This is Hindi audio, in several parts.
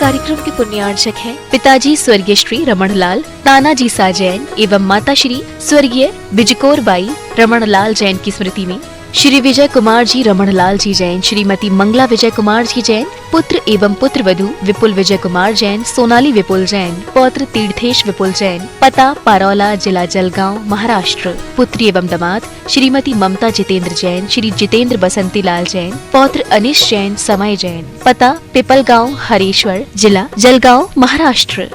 कार्यक्रम के पुण्यार्चक हैं पिताजी स्वर्गीय श्री रमणलाल तानाजी सा जैन एवं माता श्री स्वर्गीय बिजकोर बाई रमणलाल जैन की स्मृति में श्री विजय कुमार जी रमणलाल जी जैन, श्रीमती मंगला विजय कुमार जी जैन, पुत्र एवं पुत्र वधू विपुल विजय कुमार जैन, सोनाली विपुल जैन, पौत्र तीर्थेश विपुल जैन, पता पारौला, जिला जलगांव, महाराष्ट्र। पुत्री एवं दामाद श्रीमती ममता जितेंद्र जैन, श्री जितेंद्र बसंती लाल जैन, पौत्र अनिश जैन, समय जैन, पता पिपलगांव, हरेश्वर, जिला जलगांव, महाराष्ट्र।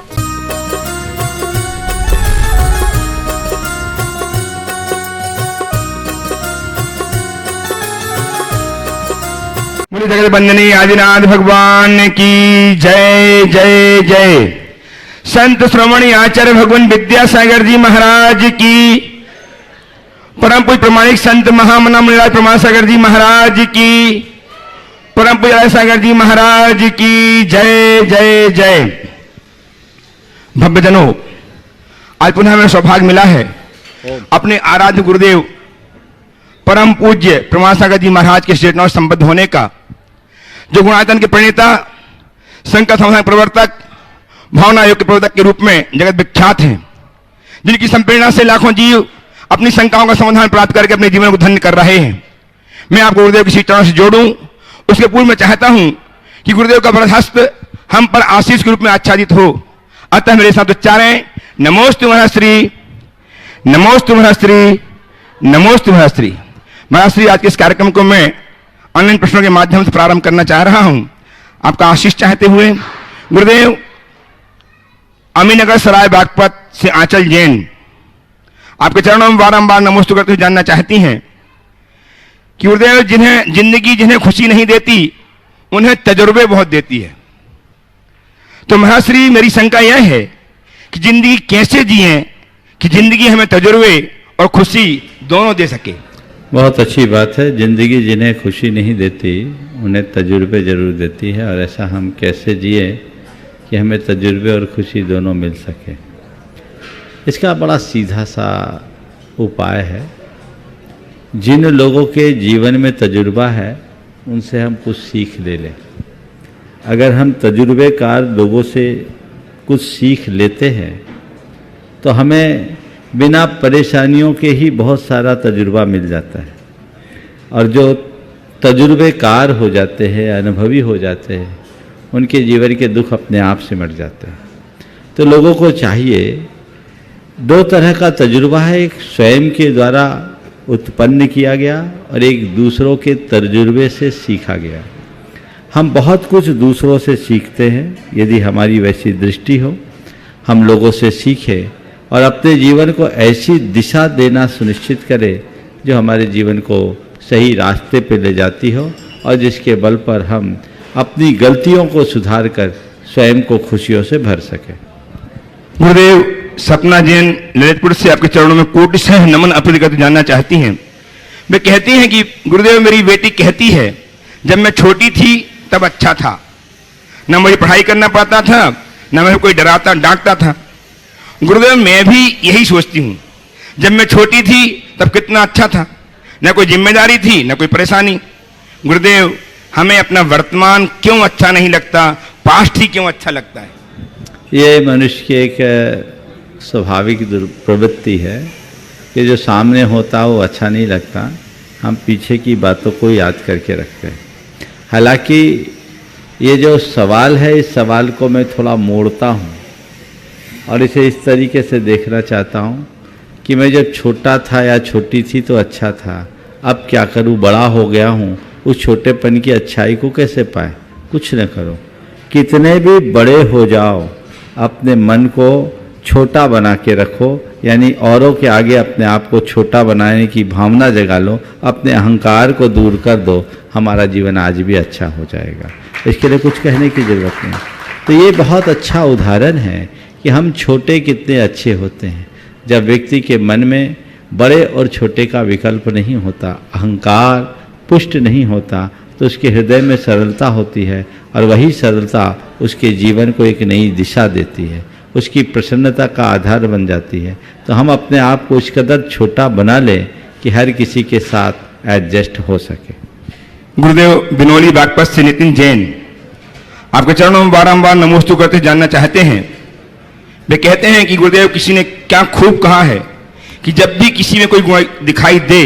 मुनि जगत बंदनी आदिनाथ भगवान की जय जय जय। संत श्रोमणी आचार्य भगवान विद्यासागर जी महाराज की, परम पूज्य प्रमाणिक संत महामना मुनिराज प्रमाण सागर जी महाराज की, परम पूज्य सागर जी महाराज की जय जय जय। भव्यजनों, आज पुनः हमें सौभाग्य मिला है अपने आराध्य गुरुदेव परम पूज्य प्रमाण सागर जी महाराज के चरणों से संबद्ध होने का, जो गुणायतन के प्रणेता, संकट समाधान प्रवर्तक, भावना योग के प्रवर्तक के रूप में जगत विख्यात हैं, जिनकी संप्रेरणा से लाखों जीव अपनी शंकाओं का समाधान प्राप्त करके अपने जीवन को धन्य कर रहे हैं। मैं आपको गुरुदेव के श्री चरणों से जोड़ूं, उसके पूर्व में चाहता हूं कि गुरुदेव का वरद हस्त हम पर आशीष के रूप में आच्छादित हो। अतः मेरे साथ उच्चारें, नमोस्तु महश्री, नमोस्तु महश्री, नमोस्तु महश्री। महर्षि, आज के इस कार्यक्रम को मैं ऑनलाइन प्रश्नों के माध्यम से प्रारंभ करना चाह रहा हूं, आपका आशीष चाहते हुए। गुरुदेव अमीनगर सराय बागपत से आंचल जैन आपके चरणों में बारंबार नमोस्तु करते हुए जानना चाहती हैं कि गुरुदेव, जिन्हें खुशी नहीं देती उन्हें तजुर्बे बहुत देती है। तो महर्षि, मेरी शंका यह है कि जिंदगी कैसे जिए कि जिंदगी हमें तजुर्बे और खुशी दोनों दे सके। बहुत अच्छी बात है। ज़िंदगी जिन्हें खुशी नहीं देती उन्हें तजुर्बे ज़रूर देती है, और ऐसा हम कैसे जिए कि हमें तजुर्बे और खुशी दोनों मिल सके। इसका बड़ा सीधा सा उपाय है। जिन लोगों के जीवन में तजुर्बा है उनसे हम कुछ सीख ले लें। अगर हम तजुर्बेकार लोगों से कुछ सीख लेते हैं तो हमें बिना परेशानियों के ही बहुत सारा तजुर्बा मिल जाता है, और जो तजुर्बेकार हो जाते हैं, अनुभवी हो जाते हैं, उनके जीवन के दुख अपने आप से मिट जाते हैं। तो लोगों को चाहिए, दो तरह का तजुर्बा है, एक स्वयं के द्वारा उत्पन्न किया गया और एक दूसरों के तजुर्बे से सीखा गया। हम बहुत कुछ दूसरों से सीखते हैं। यदि हमारी वैसी दृष्टि हो, हम लोगों से सीखें और अपने जीवन को ऐसी दिशा देना सुनिश्चित करें जो हमारे जीवन को सही रास्ते पे ले जाती हो, और जिसके बल पर हम अपनी गलतियों को सुधार कर स्वयं को खुशियों से भर सकें। गुरुदेव सपना जैन ललितपुर से आपके चरणों में कोटिशः नमन अर्पित करते जानना चाहती हैं। वे कहती हैं कि गुरुदेव, मेरी बेटी कहती है जब मैं छोटी थी तब अच्छा था, न मुझे पढ़ाई करना पड़ता था, न मुझे कोई डराता डांटता था। गुरुदेव, मैं भी यही सोचती हूँ, जब मैं छोटी थी तब कितना अच्छा था, न कोई जिम्मेदारी थी न कोई परेशानी। गुरुदेव, हमें अपना वर्तमान क्यों अच्छा नहीं लगता, पास्ट ही क्यों अच्छा लगता है? ये मनुष्य की एक स्वाभाविक प्रवृत्ति है कि जो सामने होता है वो अच्छा नहीं लगता, हम पीछे की बातों को याद करके रखते हैं। हालांकि ये जो सवाल है, इस सवाल को मैं थोड़ा मोड़ता हूँ और इसे इस तरीके से देखना चाहता हूँ कि मैं जब छोटा था या छोटी थी तो अच्छा था, अब क्या करूँ, बड़ा हो गया हूँ, उस छोटेपन की अच्छाई को कैसे पाए? कुछ न करो, कितने भी बड़े हो जाओ, अपने मन को छोटा बना के रखो, यानी औरों के आगे अपने आप को छोटा बनाने की भावना जगा लो, अपने अहंकार को दूर कर दो, हमारा जीवन आज भी अच्छा हो जाएगा। इसके लिए कुछ कहने की ज़रूरत नहीं। तो ये बहुत अच्छा उदाहरण है कि हम छोटे कितने अच्छे होते हैं। जब व्यक्ति के मन में बड़े और छोटे का विकल्प नहीं होता, अहंकार पुष्ट नहीं होता, तो उसके हृदय में सरलता होती है, और वही सरलता उसके जीवन को एक नई दिशा देती है, उसकी प्रसन्नता का आधार बन जाती है। तो हम अपने आप को इस कदर छोटा बना लें कि हर किसी के साथ एडजस्ट हो सके। गुरुदेव बिनोली बागपत से नितिन जैन आपके चरणों में बारंबार नमोस्तु करते जानना चाहते हैं। वे कहते हैं कि गुरुदेव किसी ने क्या खूब कहा है कि जब भी किसी में कोई गुण दिखाई दे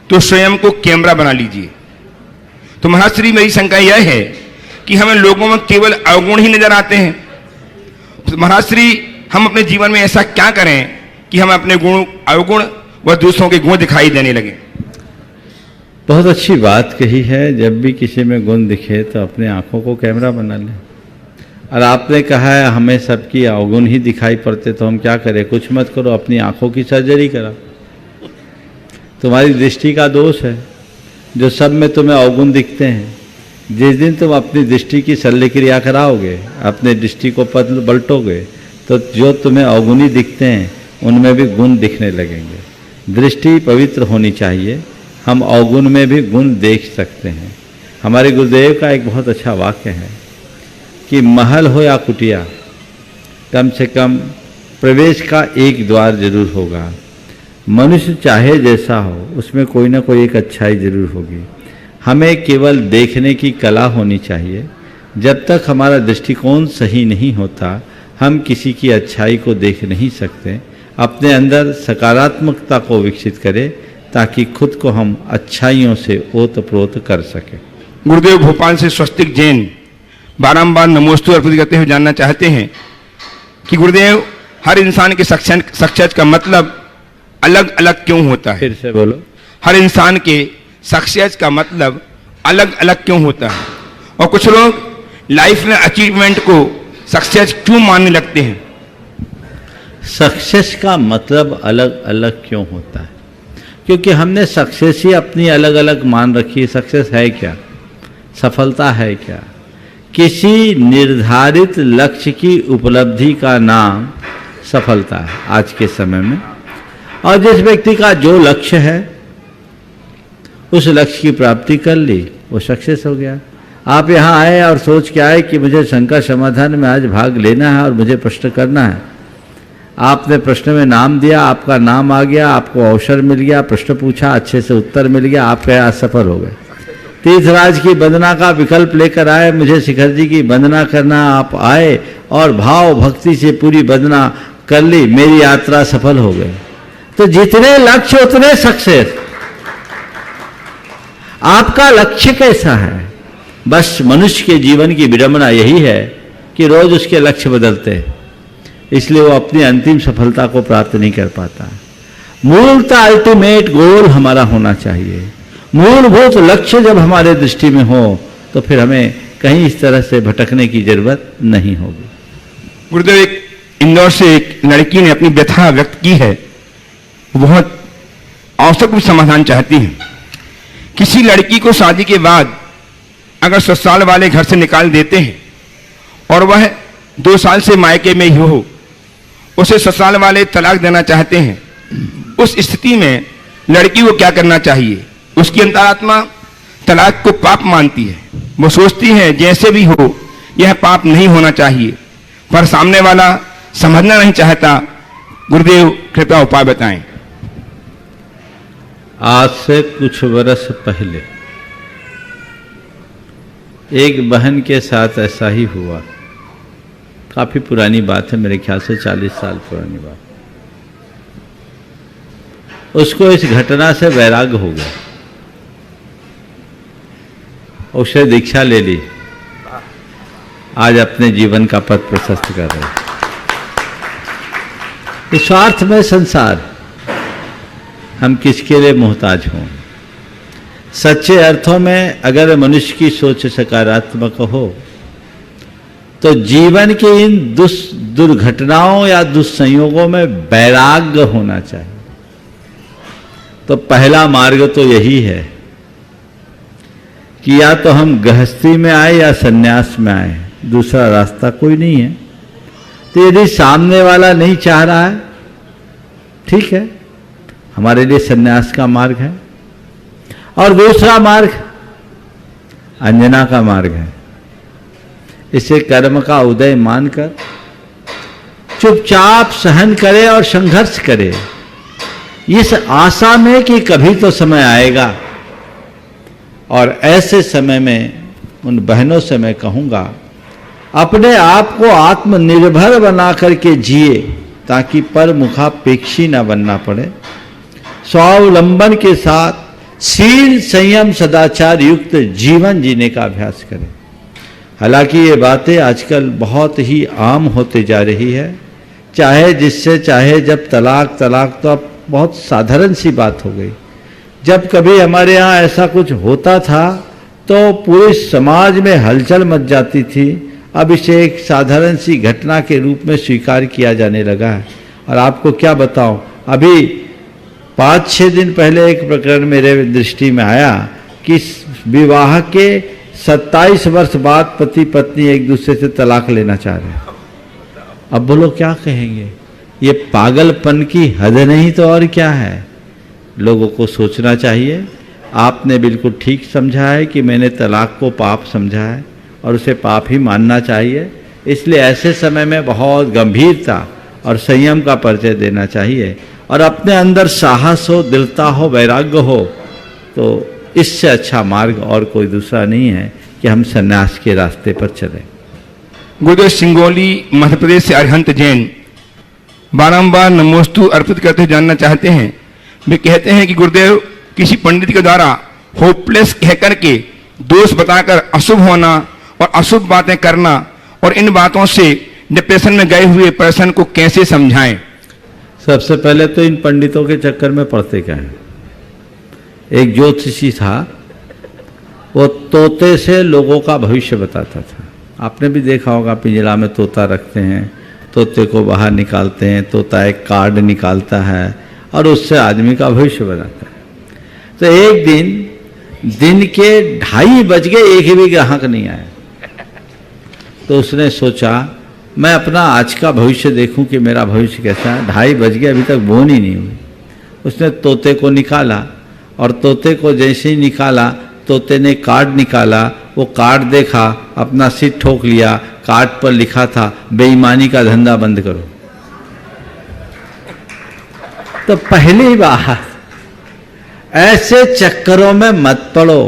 तो स्वयं को कैमरा बना लीजिए। तो महाराज श्री, मेरी शंका यह है कि हमें लोगों में केवल अवगुण ही नजर आते हैं। तो महाराज श्री, हम अपने जीवन में ऐसा क्या करें कि हम अपने गुण अवगुण व दूसरों के गुण दिखाई देने लगे? बहुत अच्छी बात कही है। जब भी किसी में गुण दिखे तो अपने आंखों को कैमरा बना लें। और आपने कहा है हमें सबकी अवगुण ही दिखाई पड़ते, तो हम क्या करें? कुछ मत करो, अपनी आंखों की सर्जरी करा। तुम्हारी दृष्टि का दोष है। जो सब में तुम्हें अवगुण दिखते हैं, जिस दिन तुम अपनी दृष्टि की शल्य क्रिया कराओगे, अपने दृष्टि को पलटोगे, तो जो तुम्हें अवगुणी दिखते हैं उनमें भी गुण दिखने लगेंगे। दृष्टि पवित्र होनी चाहिए। हम अवगुण में भी गुण देख सकते हैं। हमारे गुरुदेव का एक बहुत अच्छा वाक्य है कि महल हो या कुटिया, कम से कम प्रवेश का एक द्वार जरूर होगा। मनुष्य चाहे जैसा हो, उसमें कोई ना कोई एक अच्छाई जरूर होगी। हमें केवल देखने की कला होनी चाहिए। जब तक हमारा दृष्टिकोण सही नहीं होता, हम किसी की अच्छाई को देख नहीं सकते। अपने अंदर सकारात्मकता को विकसित करें ताकि खुद को हम अच्छाइयों से ओतप्रोत कर सकें। गुरुदेव भोपाल से स्वस्तिक जैन बारंबार नमोस्तु अर्पित करते हुए जानना चाहते हैं कि गुरुदेव, हर इंसान के सक्सेस का मतलब अलग अलग क्यों होता है? फिर से बोलो। हर इंसान के सक्सेस का मतलब अलग अलग क्यों होता है? और कुछ लोग लाइफ में अचीवमेंट को सक्सेस क्यों मानने लगते हैं? सक्सेस का मतलब अलग अलग क्यों होता है? क्योंकि हमने सक्सेस ही अपनी अलग अलग मान रखी है। सक्सेस है क्या? सफलता है क्या? किसी निर्धारित लक्ष्य की उपलब्धि का नाम सफलता है आज के समय में। और जिस व्यक्ति का जो लक्ष्य है, उस लक्ष्य की प्राप्ति कर ली, वो सक्सेस हो गया। आप यहाँ आए और सोच के आए कि मुझे शंका समाधान में आज भाग लेना है और मुझे प्रश्न करना है। आपने प्रश्न में नाम दिया, आपका नाम आ गया, आपको अवसर मिल गया, प्रश्न पूछा, अच्छे से उत्तर मिल गया, आप कहे आज सफल हो गए। तीर्थराज की वंदना का विकल्प लेकर आए, मुझे शिखर जी की वंदना करना, आप आए और भाव भक्ति से पूरी वंदना कर ली, मेरी यात्रा सफल हो गई। तो जितने लक्ष्य उतने सक्सेस। आपका लक्ष्य कैसा है? बस मनुष्य के जीवन की विडंबना यही है कि रोज उसके लक्ष्य बदलते हैं, इसलिए वो अपनी अंतिम सफलता को प्राप्त नहीं कर पाता। मूलतः अल्टीमेट गोल हमारा होना चाहिए। मूलभूत लक्ष्य जब हमारे दृष्टि में हो तो फिर हमें कहीं इस तरह से भटकने की जरूरत नहीं होगी। गुरुदेव, एक इंदौर से एक लड़की ने अपनी व्यथा व्यक्त की है, बहुत आवश्यक भी समाधान चाहती है। किसी लड़की को शादी के बाद अगर ससुराल वाले घर से निकाल देते हैं और वह 2 साल से मायके में ही हो, उसे ससुराल वाले तलाक देना चाहते हैं, उस स्थिति में लड़की को क्या करना चाहिए? उसकी अंतरात्मा तलाक को पाप मानती है। वो सोचती है जैसे भी हो यह पाप नहीं होना चाहिए, पर सामने वाला समझना नहीं चाहता। गुरुदेव कृपया उपाय बताएं। आज से कुछ वर्ष पहले एक बहन के साथ ऐसा ही हुआ। काफी पुरानी बात है, मेरे ख्याल से 40 साल पुरानी बात। उसको इस घटना से वैराग्य हो गया। उसने दीक्षा ले ली, आज अपने जीवन का पथ प्रशस्त कर रहे हैं। स्वार्थ में संसार, हम किसके लिए मोहताज हों? सच्चे अर्थों में अगर मनुष्य की सोच सकारात्मक हो तो जीवन के इन दुर्घटनाओं या दुस्संयोगों में वैराग्य होना चाहिए। तो पहला मार्ग तो यही है कि या तो हम गृहस्थी में आए या सन्यास में आए, दूसरा रास्ता कोई नहीं है। तो यदि सामने वाला नहीं चाह रहा है, ठीक है, हमारे लिए सन्यास का मार्ग है। और दूसरा मार्ग अंजना का मार्ग है। इसे कर्म का उदय मानकर चुपचाप सहन करे और संघर्ष करे, इस आशा में कि कभी तो समय आएगा और ऐसे समय में उन बहनों से मैं कहूँगा, अपने आप को आत्मनिर्भर बना करके जिए ताकि परमुखापेक्षी न बनना पड़े। स्वावलंबन के साथ शील संयम सदाचार युक्त जीवन जीने का अभ्यास करें। हालांकि ये बातें आजकल बहुत ही आम होते जा रही है, चाहे जिससे चाहे जब तलाक तो अब बहुत साधारण सी बात हो गई। जब कभी हमारे यहाँ ऐसा कुछ होता था तो पूरे समाज में हलचल मच जाती थी, अब इसे एक साधारण सी घटना के रूप में स्वीकार किया जाने लगा है। और आपको क्या बताऊं, अभी 5-6 दिन पहले एक प्रकरण मेरे दृष्टि में आया कि विवाह के 27 वर्ष बाद पति पत्नी एक दूसरे से तलाक लेना चाह रहे हैं। अब बोलो क्या कहेंगे, ये पागलपन की हद नहीं तो और क्या है। लोगों को सोचना चाहिए। आपने बिल्कुल ठीक समझा है कि मैंने तलाक को पाप समझा है और उसे पाप ही मानना चाहिए। इसलिए ऐसे समय में बहुत गंभीरता और संयम का परिचय देना चाहिए और अपने अंदर साहस हो, दृढ़ता हो, वैराग्य हो, तो इससे अच्छा मार्ग और कोई दूसरा नहीं है कि हम सन्यास के रास्ते पर चलें। गुरुदेव सिंगोली मध्य प्रदेश से अरिहंत जैन बारंबार नमोस्तु अर्पित करते हुए जानना चाहते हैं। वे कहते हैं कि गुरुदेव किसी पंडित के द्वारा होपलेस कहकर के दोष बताकर अशुभ होना और अशुभ बातें करना और इन बातों से डिप्रेशन में गए हुए पर्सन को कैसे समझाएं। सबसे पहले तो इन पंडितों के चक्कर में पड़ते क्या है। एक ज्योतिषी था, वो तोते से लोगों का भविष्य बताता था। आपने भी देखा होगा, पिंजरा में तोता रखते हैं, तोते को बाहर निकालते हैं, तोता एक कार्ड निकालता है और उससे आदमी का भविष्य बनाता है। तो एक दिन के 2:30 बज गए, एक भी ग्राहक नहीं आया। तो उसने सोचा मैं अपना आज का भविष्य देखूं कि मेरा भविष्य कैसा है। 2:30 बज गए, अभी तक बोन ही नहीं हुई। उसने तोते को निकाला और तोते को जैसे ही निकाला, तोते ने कार्ड निकाला, वो कार्ड देखा, अपना सिर ठोक लिया। कार्ड पर लिखा था बेईमानी का धंधा बंद करो। तो पहली बात, ऐसे चक्करों में मत पड़ो,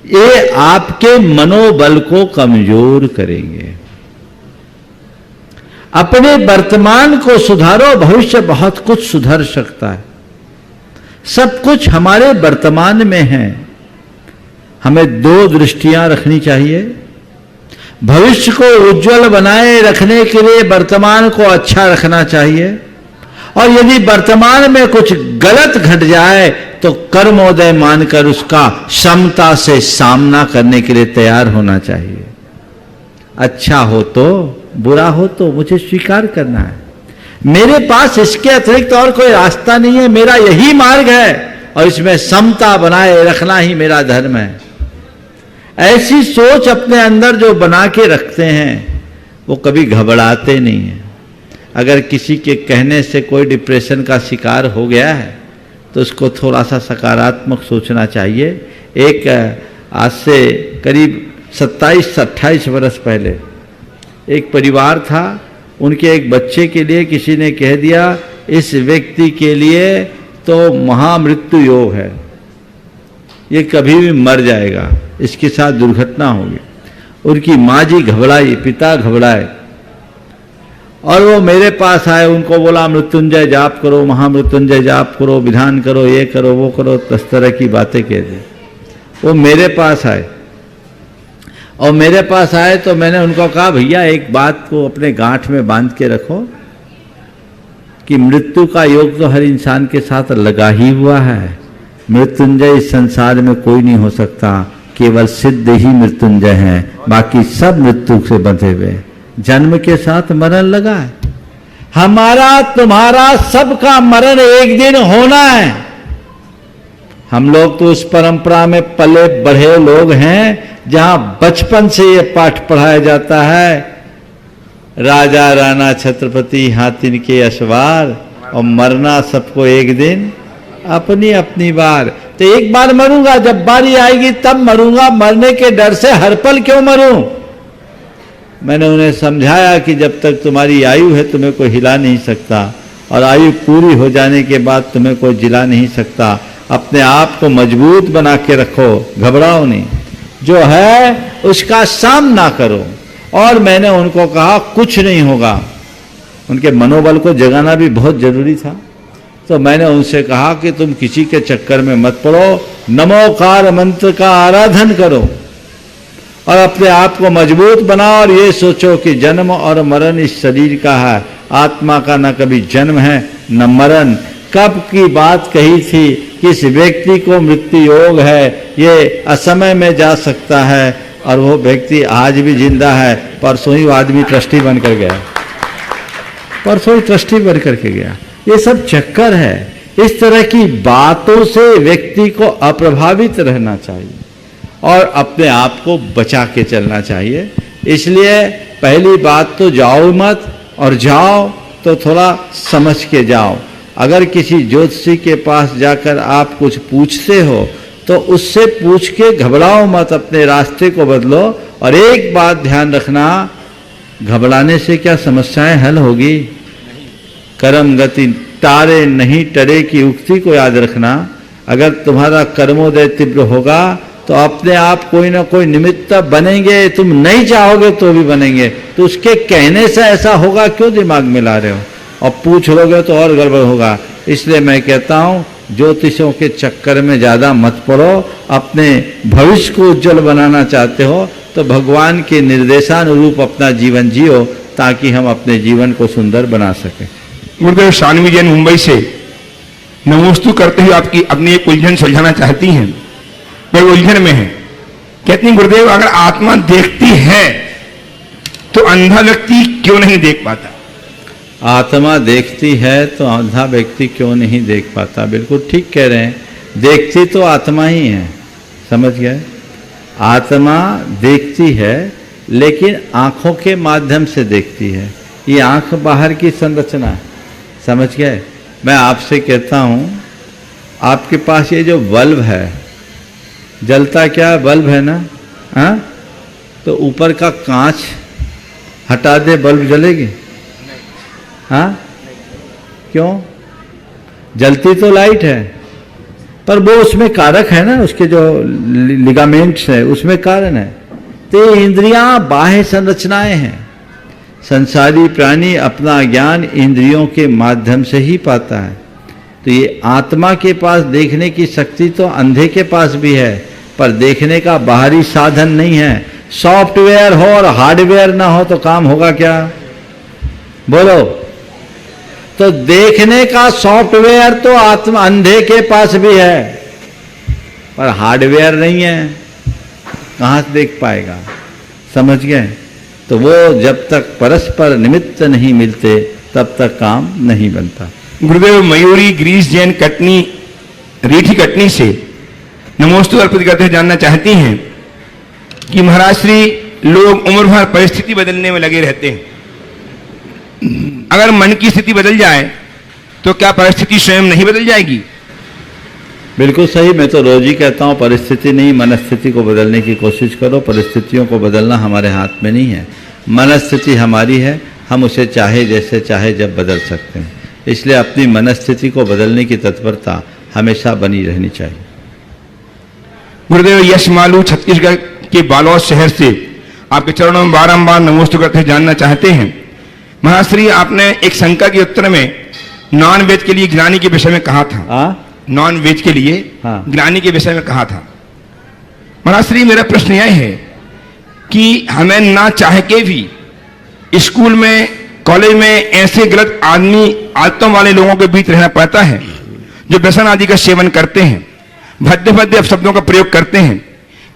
ये आपके मनोबल को कमजोर करेंगे। अपने वर्तमान को सुधारो, भविष्य बहुत कुछ सुधर सकता है। सब कुछ हमारे वर्तमान में है। हमें 2 दृष्टियां रखनी चाहिए। भविष्य को उज्जवल बनाए रखने के लिए वर्तमान को अच्छा रखना चाहिए, और यदि वर्तमान में कुछ गलत घट जाए तो कर्मोदय मानकर उसका क्षमता से सामना करने के लिए तैयार होना चाहिए। अच्छा हो तो, बुरा हो तो मुझे स्वीकार करना है। मेरे पास इसके अतिरिक्त और कोई रास्ता नहीं है, मेरा यही मार्ग है और इसमें समता बनाए रखना ही मेरा धर्म है। ऐसी सोच अपने अंदर जो बना के रखते हैं वो कभी घबराते नहीं हैं। अगर किसी के कहने से कोई डिप्रेशन का शिकार हो गया है तो उसको थोड़ा सा सकारात्मक सोचना चाहिए। एक आज से करीब 27-28 वर्ष पहले एक परिवार था, उनके एक बच्चे के लिए किसी ने कह दिया इस व्यक्ति के लिए तो महामृत्यु योग है, ये कभी भी मर जाएगा, इसके साथ दुर्घटना होगी। उनकी माँ जी घबराई, पिता घबराए और वो मेरे पास आए। उनको बोला मृत्युंजय जाप करो, महामृत्युंजय जाप करो, विधान करो, ये करो, वो करो, 10 तरह की बातें कह दी। वो मेरे पास आए और मेरे पास आए तो मैंने उनको कहा भैया एक बात को अपने गांठ में बांध के रखो कि मृत्यु का योग तो हर इंसान के साथ लगा ही हुआ है। मृत्युंजय इस संसार में कोई नहीं हो सकता, केवल सिद्ध ही मृत्युंजय हैं, बाकी सब मृत्यु से बंधे हुए। जन्म के साथ मरण लगा है। हमारा तुम्हारा सबका मरण एक दिन होना है। हम लोग तो उस परंपरा में पले बढ़े लोग हैं जहां बचपन से ये पाठ पढ़ाया जाता है, राजा राणा छत्रपति हाथिन के अशवार, और मरना सबको एक दिन अपनी अपनी बार। तो एक बार मरूंगा, जब बारी आएगी तब मरूंगा, मरने के डर से हर पल क्यों मरूं। मैंने उन्हें समझाया कि जब तक तुम्हारी आयु है तुम्हें कोई हिला नहीं सकता, और आयु पूरी हो जाने के बाद तुम्हें कोई जिला नहीं सकता। अपने आप को मजबूत बना के रखो, घबराओ नहीं। जो है उसका सामना करो। और मैंने उनको कहा कुछ नहीं होगा, उनके मनोबल को जगाना भी बहुत जरूरी था। तो मैंने उनसे कहा कि तुम किसी के चक्कर में मत पड़ो, नमोकार मंत्र का आराधन करो और अपने आप को मजबूत बनाओ और ये सोचो कि जन्म और मरण इस शरीर का है, आत्मा का न कभी जन्म है न मरण। कब की बात कही थी कि इस व्यक्ति को मृत्यु योग है, ये असमय में जा सकता है, और वो व्यक्ति आज भी जिंदा है। परसों ही वो आदमी ट्रस्टी बनकर गया, परसों ही ट्रस्टी बन करके गया। ये सब चक्कर है। इस तरह की बातों से व्यक्ति को अप्रभावित रहना चाहिए और अपने आप को बचा के चलना चाहिए। इसलिए पहली बात तो जाओ मत, और जाओ तो थोड़ा समझ के जाओ। अगर किसी ज्योतिषी के पास जाकर आप कुछ पूछते हो तो उससे पूछ के घबराओ मत, अपने रास्ते को बदलो। और एक बात ध्यान रखना, घबराने से क्या समस्याएं हल होगी? कर्म गति तारे नहीं टरे की उक्ति को याद रखना। अगर तुम्हारा कर्मोदय तीव्र होगा तो अपने आप कोई ना कोई निमित्त बनेंगे, तुम नहीं चाहोगे तो भी बनेंगे। तो उसके कहने से ऐसा होगा, क्यों दिमाग में ला रहे हो? और पूछ लोगे तो और गड़बड़ होगा। इसलिए मैं कहता हूँ ज्योतिषों के चक्कर में ज़्यादा मत पड़ो। अपने भविष्य को उज्जवल बनाना चाहते हो तो भगवान के निर्देशानुरूप अपना जीवन जियो, ताकि हम अपने जीवन को सुंदर बना सकें। गुरुदेव, शानवी जैन मुंबई से नमोस्तु करते हुए आपकी अपनी एक उलझन सुलझाना चाहती हैं। वह उलझन में है, कहती हैं गुरुदेव, अगर आत्मा देखती है तो अंधा व्यक्ति क्यों नहीं देख पाता? आत्मा देखती है तो अंधा व्यक्ति क्यों नहीं देख पाता? बिल्कुल ठीक कह रहे हैं। देखती तो आत्मा ही है, समझ गए? आत्मा देखती है लेकिन आंखों के माध्यम से देखती है। ये आंख बाहर की संरचना है, समझ गए? मैं आपसे कहता हूँ, आपके पास ये जो बल्ब है, जलता क्या बल्ब है ना? हाँ, तो ऊपर का कांच हटा दे, बल्ब जलेगी? हाँ, क्यों? जलती तो लाइट है, पर वो उसमें कारक है ना, उसके जो लिगामेंट्स है उसमें कारण है। तो ये इंद्रियां बाह्य संरचनाएं हैं। संसारी प्राणी अपना ज्ञान इंद्रियों के माध्यम से ही पाता है। तो ये आत्मा के पास देखने की शक्ति तो अंधे के पास भी है, पर देखने का बाहरी साधन नहीं है। सॉफ्टवेयर हो और हार्डवेयर ना हो तो काम होगा क्या? बोलो। तो देखने का सॉफ्टवेयर तो आत्मा अंधे के पास भी है, पर हार्डवेयर नहीं है, कहां से देख पाएगा? समझ गए? तो वो जब तक परस्पर निमित्त नहीं मिलते तब तक काम नहीं बनता। गुरुदेव, मयूरी ग्रीस जैन कटनी, रीठी कटनी से नमोस्तु अर्पित करते हुए जानना चाहती हैं कि महाराज श्री, लोग उम्र भर परिस्थिति बदलने में लगे रहते हैं। अगर मन की स्थिति बदल जाए तो क्या परिस्थिति स्वयं नहीं बदल जाएगी? बिल्कुल सही। मैं तो रोज ही कहता हूँ, परिस्थिति नहीं, मनस्थिति को बदलने की कोशिश करो। परिस्थितियों को बदलना हमारे हाथ में नहीं है, मनस्थिति हमारी है। हम उसे चाहे जैसे चाहे जब बदल सकते हैं। इसलिए अपनी मनस्थिति को बदलने की तत्परता हमेशा बनी रहनी चाहिए। गुरुदेव, यश मालू छत्तीसगढ़ के बालोद शहर से आपके चरणों में बारंबार नमोस्तु करते हुए जानना चाहते हैं, महाश्री, आपने एक शंका के उत्तर में नॉन वेज के लिए ज्ञानी के विषय में कहा था। नॉन वेज के लिए ज्ञानी के विषय में कहा था। महाश्री, मेरा प्रश्न यह है कि हमें ना चाह के भी स्कूल में, कॉलेज में ऐसे गलत आदतों वाले लोगों के बीच रहना पड़ता है जो व्यसन आदि का सेवन करते हैं, भद्दे भद्दे अपशब्दों का प्रयोग करते हैं,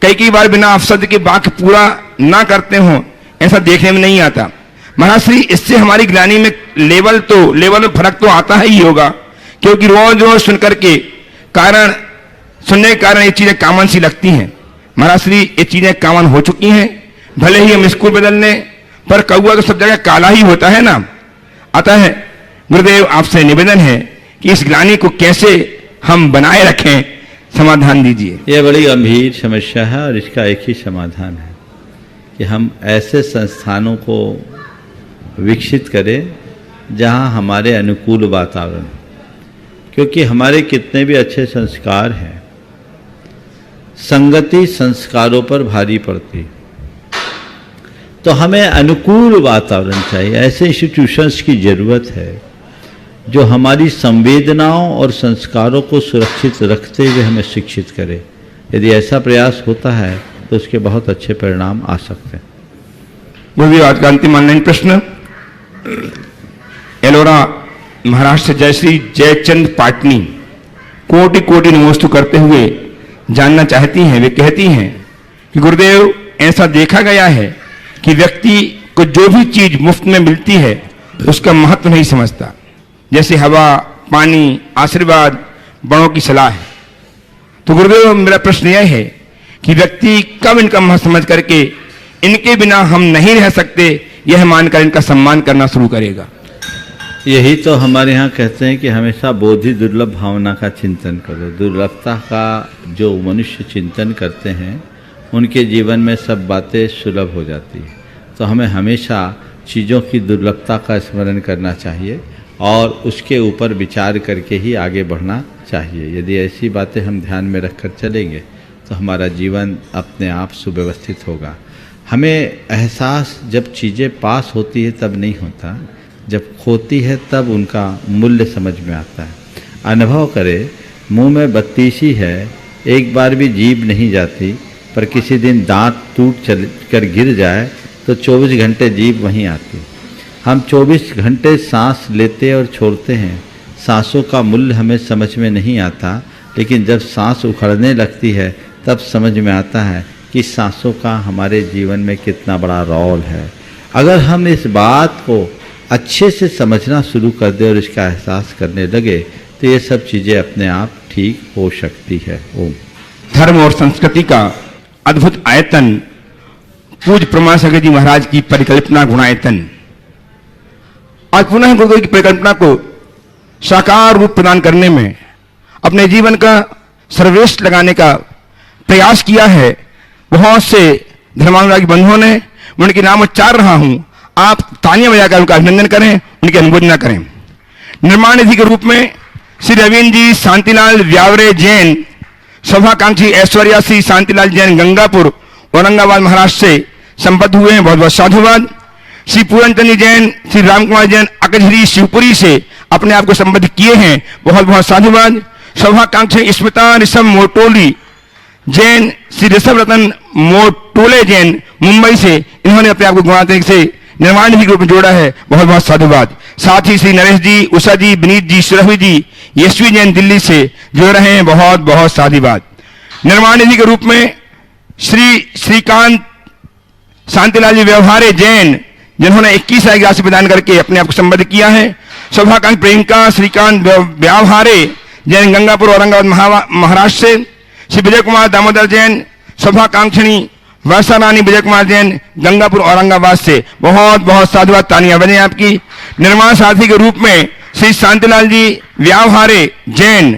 कई बार बिना अपशब्द के वाक्य पूरा ना करते हो, ऐसा देखने में नहीं आता। महाश्री, इससे हमारी ज्ञानी में लेवल में फर्क तो आता ही होगा, क्योंकि रोज रोज सुनकर के सुनने के कारण ये चीजें कॉमन सी लगती हैं। महाश्री, ये चीजें कॉमन हो चुकी हैं। भले ही हम स्कूल बदलने, पर कौआ तो सब जगह काला ही होता है ना। अतः गुरुदेव, आपसे निवेदन है कि इस ज्ञानी को कैसे हम बनाए रखें, समाधान दीजिए। यह बड़ी गंभीर समस्या है और इसका एक ही समाधान है कि हम ऐसे संस्थानों को विकसित करें जहां हमारे अनुकूल वातावरण, क्योंकि हमारे कितने भी अच्छे संस्कार हैं, संगति संस्कारों पर भारी पड़ती। तो हमें अनुकूल वातावरण चाहिए, ऐसे इंस्टीट्यूशंस की ज़रूरत है जो हमारी संवेदनाओं और संस्कारों को सुरक्षित रखते हुए हमें शिक्षित करे। यदि ऐसा प्रयास होता है तो उसके बहुत अच्छे परिणाम आ सकते हैं। गुरुजी, आज का अंतिम ऑनलाइन प्रश्न एलोरा महाराष्ट्र से जयश्री जयचंद पाटनी कोटि कोटि नमोस्तु करते हुए जानना चाहती हैं। वे कहती हैं कि गुरुदेव, ऐसा देखा गया है कि व्यक्ति को जो भी चीज मुफ्त में मिलती है उसका महत्व नहीं समझता, जैसे हवा, पानी, आशीर्वाद, बड़ों की सलाह है। तो गुरुदेव, मेरा प्रश्न यह है कि व्यक्ति कब इनका महत्व समझ करके इनके बिना हम नहीं रह सकते यह मानकर इनका सम्मान करना शुरू करेगा? यही तो हमारे यहाँ कहते हैं कि हमेशा बोधि दुर्लभ भावना का चिंतन करो। दुर्लभता का जो मनुष्य चिंतन करते हैं उनके जीवन में सब बातें सुलभ हो जाती है। तो हमें हमेशा चीज़ों की दुर्लभता का स्मरण करना चाहिए और उसके ऊपर विचार करके ही आगे बढ़ना चाहिए। यदि ऐसी बातें हम ध्यान में रखकर चलेंगे तो हमारा जीवन अपने आप सुव्यवस्थित होगा। हमें एहसास जब चीज़ें पास होती है तब नहीं होता, जब खोती है तब उनका मूल्य समझ में आता है। अनुभव करें, मुंह में बत्तीसी है, एक बार भी जीभ नहीं जाती, पर किसी दिन दांत टूट चल कर गिर जाए तो 24 घंटे जीभ वहीं आती। हम 24 घंटे सांस लेते और छोड़ते हैं, सांसों का मूल्य हमें समझ में नहीं आता, लेकिन जब सांस उखड़ने लगती है तब समझ में आता है कि सांसों का हमारे जीवन में कितना बड़ा रोल है। अगर हम इस बात को अच्छे से समझना शुरू कर दें और इसका एहसास करने लगे तो ये सब चीज़ें अपने आप ठीक हो सकती है। ओम। धर्म और संस्कृति का अद्भुत आयतन, पूज्य प्रमाणसागर जी महाराज की परिकल्पना गुणायतन। आज पुनः गुरुदेव की परिकल्पना को साकार रूप प्रदान करने में अपने जीवन का सर्वश्रेष्ठ लगाने का प्रयास किया है बहुत से धर्मानुरागी बंधुओं ने। मैं उनके नाम उच्चार रहा हूं, आप तालियां बजाकर उनका अभिनंदन करें, उनकी अनुमोदना करें। निर्माण निधि के रूप में श्री रविन्द्र जी शांतिलाल व्यावरे जैन, सौभाकांक्षी ऐश्वर्या श्री शांतिलाल जैन गंगापुर औरंगाबाद महाराष्ट्र से संबद्ध हुए हैं, बहुत बहुत साधुवाद। श्री पूरनचंद जैन, श्री राम कुमार जैन अकझरी शिवपुरी से अपने आप को संबद्ध किए हैं, बहुत बहुत साधुवाद। सौभाकांक्षी स्मिता ऋषभ मोटोली जैन, श्री ऋषभ रतन मोटोले जैन मुंबई से, इन्होंने अपने आप को गुणात्मक से निर्माण निधि के रूप में जोड़ा है, बहुत बहुत साधुवाद। साथ ही श्री नरेश जी, उषा जी, विनीत जी, सुरभि जी यशवी जैन दिल्ली से जुड़ रहे हैं, बहुत बहुत साधुवाद। निर्माण निधि के रूप में श्री श्रीकांत शांतिलाल जी व्यवहारे जैन, जिन्होंने 21 राशि प्रदान करके अपने आप को संबद्ध किया है। सौभाकांक्षी प्रियंका श्रीकांत व्यवहारे जैन गंगापुर औरंगाबाद महाराष्ट्र से। श्री विजय कुमार दामोदर जैन, सौभाकांक्षिणी वर्षा रानी विजय कुमार जैन गंगापुर औरंगाबाद से, बहुत बहुत साधुवाद, तालियां बने आपकी। निर्माण साथी के रूप में श्री शांतिलाल जी व्यावहारे जैन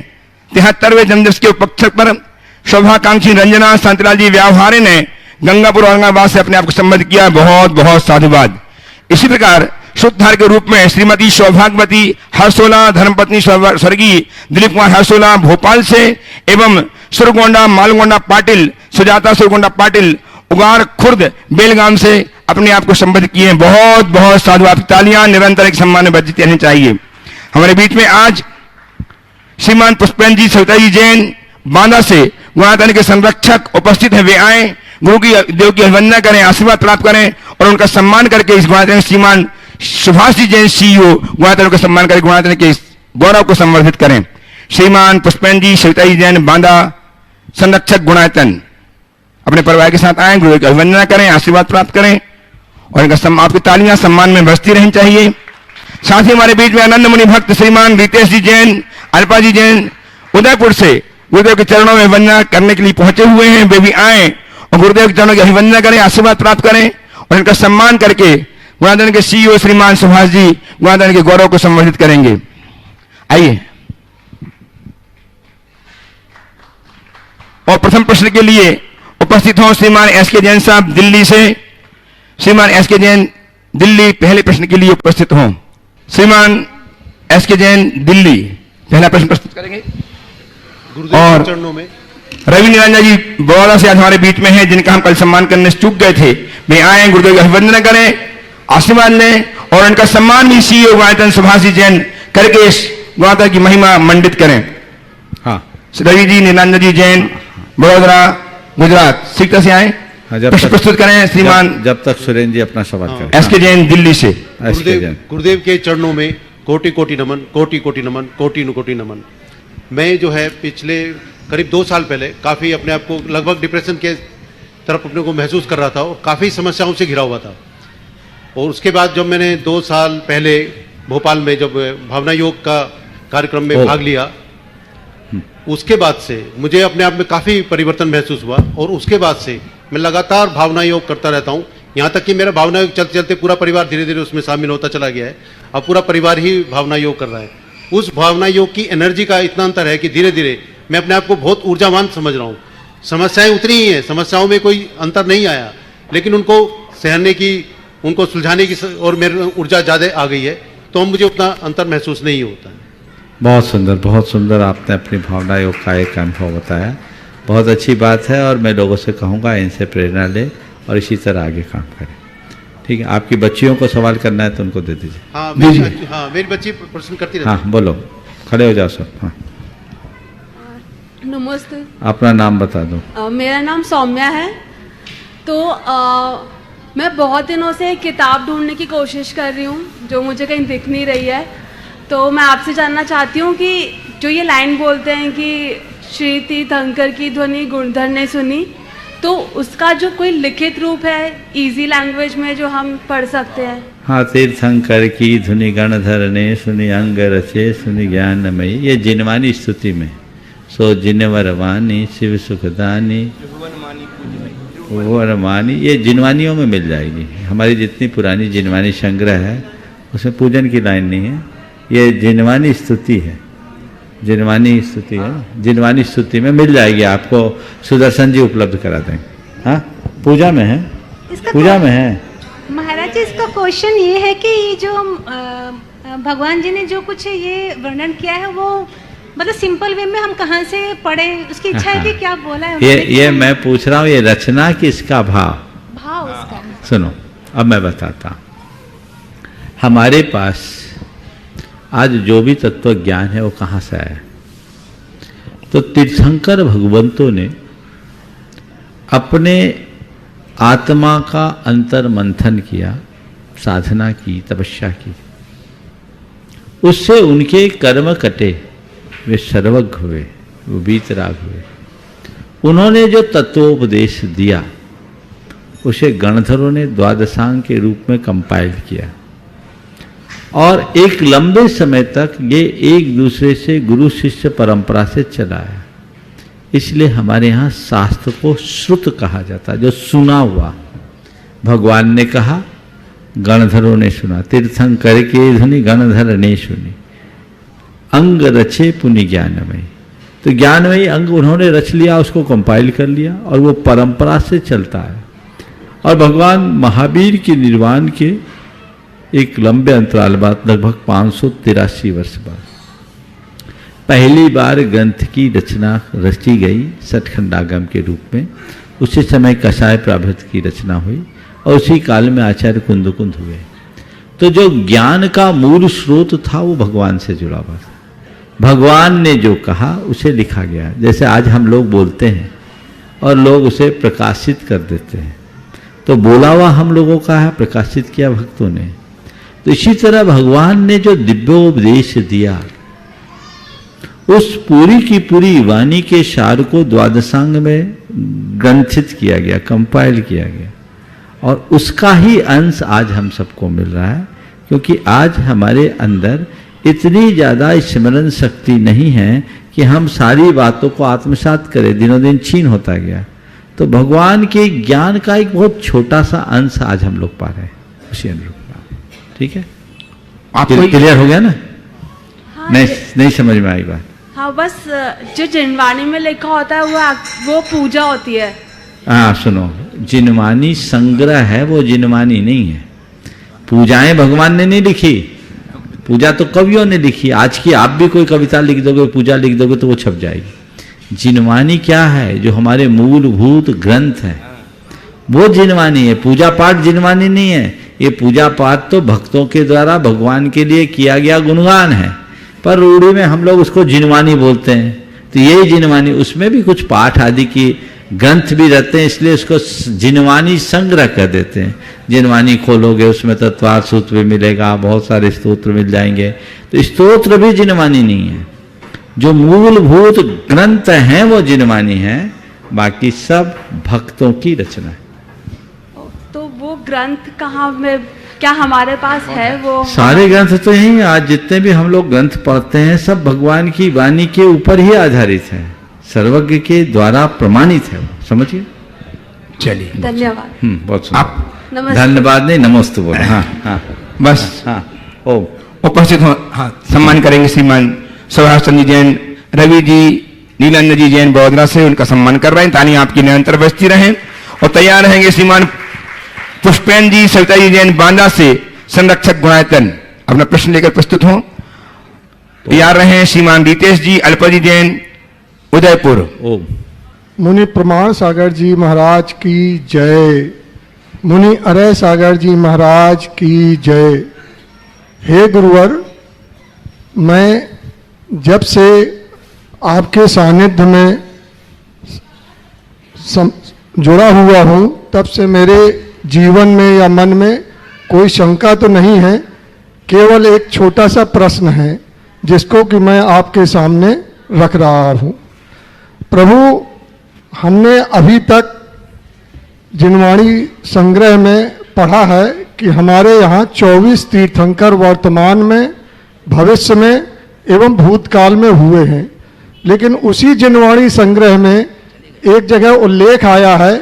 73वें जन्मदिवस के उपलक्ष्य पर सौभाकांक्षी रंजना शांतिलाल जी व्यावहारे ने गंगापुर औरंगाबाद से अपने आप को संबद्ध किया, बहुत बहुत साधुवाद। इसी प्रकार सूत्रधार के रूप में श्रीमती सौभाग्यवती हर्षोला धर्मपत्नी स्वर्गीय दिलीप कुमार हर्षोला भोपाल से एवं सुरगोंडा मालगोंडा पाटिल सुजाता सुरगोंडा पाटिल उगार खुर्द बेलगाम से अपने आप को संबद्ध किए हैं, बहुत बहुत साधु। आपकी तालियां निरंतर एक सम्मान में बजती रहनी चाहिए। हमारे बीच में आज श्रीमान पुष्पेंद्र जी सविता जी जैन बांदा से गुणातन के संरक्षक उपस्थित हैं, वे आए, गुरु की देव की अभिवंदना करें, आशीर्वाद प्राप्त करें और उनका सम्मान करके इस गुणातन श्रीमान सुभाष जी जैन सीईओ गुणातन का सम्मान करके गुणातन के गौरव को संवर्धित करें। श्रीमान पुष्पेंद्र जी सविता जी जैन बांदा संरक्षक गुणायतन अपने परिवार के साथ आए, गुरु की अभिवंदना करें, आशीर्वाद प्राप्त करें और इनका आपकी तालियां सम्मान में बजती रहनी चाहिए। साथ ही हमारे बीच में आनंद मुनि भक्त श्रीमान रितेश जी जैन अल्पा जी जैन उदयपुर से गुरुदेव के चरणों में वंदना करने के लिए पहुंचे हुए हैं, वे भी आए और गुरुदेव के चरणों की अभिवंदना करें, आशीर्वाद प्राप्त करें और इनका सम्मान करके गुणाधन के सीईओ श्रीमान सुभाष जी गुणाधन के गौरव को संवर्धित करेंगे। आइए और प्रथम प्रश्न के लिए उपस्थित हों श्रीमान एसके जैन साहब दिल्ली से। श्रीमान एसके जैन दिल्ली पहले प्रश्न के लिए उपस्थित हों। श्रीमान एसके जैन दिल्ली पहला प्रश्न प्रस्तुत करेंगे गुरुदेव और के चरणों में रवि निरंजन जी बड़ौदा से आज हमारे बीच में हैं, जिनका हम कल सम्मान करने से चूक गए थे। वे आए, गुरुदेव का वंदना करें, आशीर्वाद लें और उनका सम्मान भी सीईओ गुणायतन सुभाष जी जैन करके इस गुणायतन की महिमा मंडित करें। हाँ रवि जी निरंजन जी जैन, बड़ौदा, गुजरात, सीखता से आए, हाँ, जब प्रश्न तक- प्रस्तुत करें। श्रीमान जब तक सुरेंद्र जी अपना सवाल हाँ। करें। एस के जैन, दिल्ली से। हाँ, एस के जैन। गुरुदेव के चरणों में कोटि कोटि नमन, कोटि कोटि नमन, कोटि नु कोटि नमन। मैं जो है पिछले करीब 2 साल पहले काफ़ी अपने आप को लगभग डिप्रेशन के तरफ अपने को महसूस कर रहा था और काफ़ी समस्याओं से घिरा हुआ था। और उसके बाद जब मैंने 2 साल पहले भोपाल में जब भावना योग का कार्यक्रम में भाग लिया, उसके बाद से मुझे अपने आप में काफ़ी परिवर्तन महसूस हुआ और उसके बाद से मैं लगातार भावना योग करता रहता हूँ। यहाँ तक कि मेरा भावना योग चलते चलते पूरा परिवार धीरे धीरे उसमें शामिल होता चला गया है। अब पूरा परिवार ही भावना योग कर रहा है। उस भावना योग की एनर्जी का इतना अंतर है कि धीरे धीरे मैं अपने आप को बहुत ऊर्जावान समझ रहा हूँ। समस्याएं उतनी ही हैं, समस्याओं में कोई अंतर नहीं आया, लेकिन उनको सहने की, उनको सुलझाने की और मेरी ऊर्जा ज़्यादा आ गई है, तो मुझे उतना अंतर महसूस नहीं होता है। बहुत सुंदर आपने अपनी भावना योग का एक अनुभव बताया। बहुत अच्छी बात है और मैं लोगों से कहूँगा इनसे प्रेरणा ले और इसी तरह आगे काम करें। ठीक है, आपकी बच्चियों को सवाल करना है तो उनको दे दीजिए। हाँ मेरी बच्ची प्रश्न करती रहती है। हाँ बोलो, खड़े हो जाओ सब। हाँ, नमस्ते। अपना नाम बता दो। मेरा नाम सौम्या है। तो मैं बहुत दिनों से एक किताब ढूंढने की कोशिश कर रही हूँ जो मुझे कहीं दिख नहीं रही है। तो मैं आपसे जानना चाहती हूँ कि जो ये लाइन बोलते हैं कि श्री तीर्थंकर की ध्वनि गुणधर ने सुनी, तो उसका जो कोई लिखित रूप है इजी लैंग्वेज में जो हम पढ़ सकते हैं? हाँ, तीर्थंकर की धुनि गणधर ने सुनी, अंग रचे सुनी ज्ञानमयी। ये जिनवानी स्तुति में सो जिनवर वाणी शिव सुखदानी वरमानी, ये जिनवानियों में मिल जाएगी। हमारी जितनी पुरानी जिनवानी संग्रह है उसमें पूजन की लाइन नहीं है, ये जिनवानी स्तुति है। जिनवानी स्तुति है, जिनवानी स्तुति में मिल जाएगी आपको। सुदर्शन जी उपलब्ध करा देंगे। हाँ, पूजा में है, पूजा में है। महाराज जी, इसका क्वेश्चन ये है कि जो भगवान जी ने जो कुछ ये वर्णन किया है वो मतलब सिंपल वे में हम कहाँ से पढ़ें? उसकी इच्छा है कि क्या बोला है ये मैं पूछ रहा हूँ, ये रचना किसका भाव उसका? सुनो, अब मैं बताता हूँ। हमारे पास आज जो भी तत्व ज्ञान है वो कहाँ से आया? तो तीर्थंकर भगवंतों ने अपने आत्मा का अंतर मंथन किया, साधना की, तपस्या की। उससे उनके कर्म कटे, वे सर्वज्ञ हुए, वो वीतराग हुए। उन्होंने जो तत्वोपदेश दिया उसे गणधरों ने द्वादशांग के रूप में कंपाइल किया और एक लंबे समय तक ये एक दूसरे से गुरु शिष्य परंपरा से चला है। इसलिए हमारे यहाँ शास्त्र को श्रुत कहा जाता है, जो सुना हुआ। भगवान ने कहा, गणधरों ने सुना। तीर्थंकर के धुनि गणधर ने सुनी, अंग रचे पुनि ज्ञानमयी। तो ज्ञानमयी अंग उन्होंने रच लिया, उसको कंपाइल कर लिया और वो परंपरा से चलता है। और भगवान महावीर के निर्वाण के एक लंबे अंतराल बाद, लगभग 583 वर्ष बाद, पहली बार ग्रंथ की रचना रची गई सतखंडागम के रूप में। उसी समय कषाय प्राभृत की रचना हुई और उसी काल में आचार्य कुंदकुंद हुए। तो जो ज्ञान का मूल स्रोत था वो भगवान से जुड़ा हुआ था। भगवान ने जो कहा उसे लिखा गया। जैसे आज हम लोग बोलते हैं और लोग उसे प्रकाशित कर देते हैं, तो बोला हुआ हम लोगों का है, प्रकाशित किया भक्तों ने। तो इसी तरह भगवान ने जो दिव्योपदेश दिया, उस पूरी की पूरी वाणी के सार को द्वादशांग में ग्रंथित किया गया, कंपाइल किया गया और उसका ही अंश आज हम सबको मिल रहा है। क्योंकि आज हमारे अंदर इतनी ज़्यादा स्मरण शक्ति नहीं है कि हम सारी बातों को आत्मसात करें, दिनों दिन छीन होता गया। तो भगवान के ज्ञान का एक बहुत छोटा सा अंश आज हम लोग पा रहे हैं उसी अनुरूप। ठीक है, आपको क्लियर हो गया ना? हाँ, नहीं समझ में आई बात? हाँ, बस जो जिनवाणी में लिखा होता है वो पूजा होती है। हाँ सुनो, जिनवानी संग्रह है, वो जिनवानी नहीं है। पूजाएं भगवान ने नहीं लिखी, पूजा तो कवियों ने लिखी। आज की आप भी कोई कविता लिख दोगे, पूजा लिख दोगे तो वो छप जाएगी। जिनवानी क्या है? जो हमारे मूलभूत ग्रंथ हैं वो जिनवानी है। पूजा पाठ जिनवानी नहीं है। ये पूजा पाठ तो भक्तों के द्वारा भगवान के लिए किया गया गुणगान है, पर रूढ़ी में हम लोग उसको जिनवानी बोलते हैं। तो ये जिनवानी, उसमें भी कुछ पाठ आदि की ग्रंथ भी रहते हैं, इसलिए उसको जिनवानी संग्रह कर देते हैं। जिनवानी खोलोगे उसमें तत्वार सूत्र भी मिलेगा, बहुत सारे स्तोत्र मिल जाएंगे। तो स्तोत्र भी जिनवानी नहीं है। जो मूलभूत ग्रंथ हैं वो जिनवानी है, बाकी सब भक्तों की रचना है। तो वो ग्रंथ कहाँ में, क्या हमारे पास है वो? सारे ग्रंथ तो यही, आज जितने भी हम लोग ग्रंथ पढ़ते हैं सब भगवान की वाणी के ऊपर ही आधारित है, सर्वज्ञ के द्वारा प्रमाणित है। समझिए। चलिए, धन्यवाद। बहुत सुंदर। आप नमस्ते। धन्यवाद नहीं, नमस्ते बोलो। हाँ हाँ बस हाँ। ओ उपस्थित हो, हाँ, सम्मान करेंगे श्रीमान सुभाष चंद्र जैन, रवि जी, नीलांजन जी जैन बड़ोदरा से, उनका सम्मान कर रहे हैं। ताली आपकी निरंतर बजती रहें। और तैयार रहेंगे श्रीमान पुष्पेन जी, सविता जी जैन बांदा से, संरक्षक गुणायतन, अपना प्रश्न लेकर प्रस्तुत हों। तैयार रहें श्रीमान रितेश जी, अल्पा जी जैन, उदयपुर। ओ मुनि प्रमाण सागर जी महाराज की जय। मुनि अरय सागर जी महाराज की जय। हे गुरुवर, मैं जब से आपके सानिध्य में जुड़ा हुआ हूँ तब से मेरे जीवन में या मन में कोई शंका तो नहीं है, केवल एक छोटा सा प्रश्न है जिसको कि मैं आपके सामने रख रहा हूँ। प्रभु, हमने अभी तक जिनवाणी संग्रह में पढ़ा है कि हमारे यहाँ 24 तीर्थंकर वर्तमान में, भविष्य में एवं भूतकाल में हुए हैं, लेकिन उसी जिनवाणी संग्रह में एक जगह उल्लेख आया है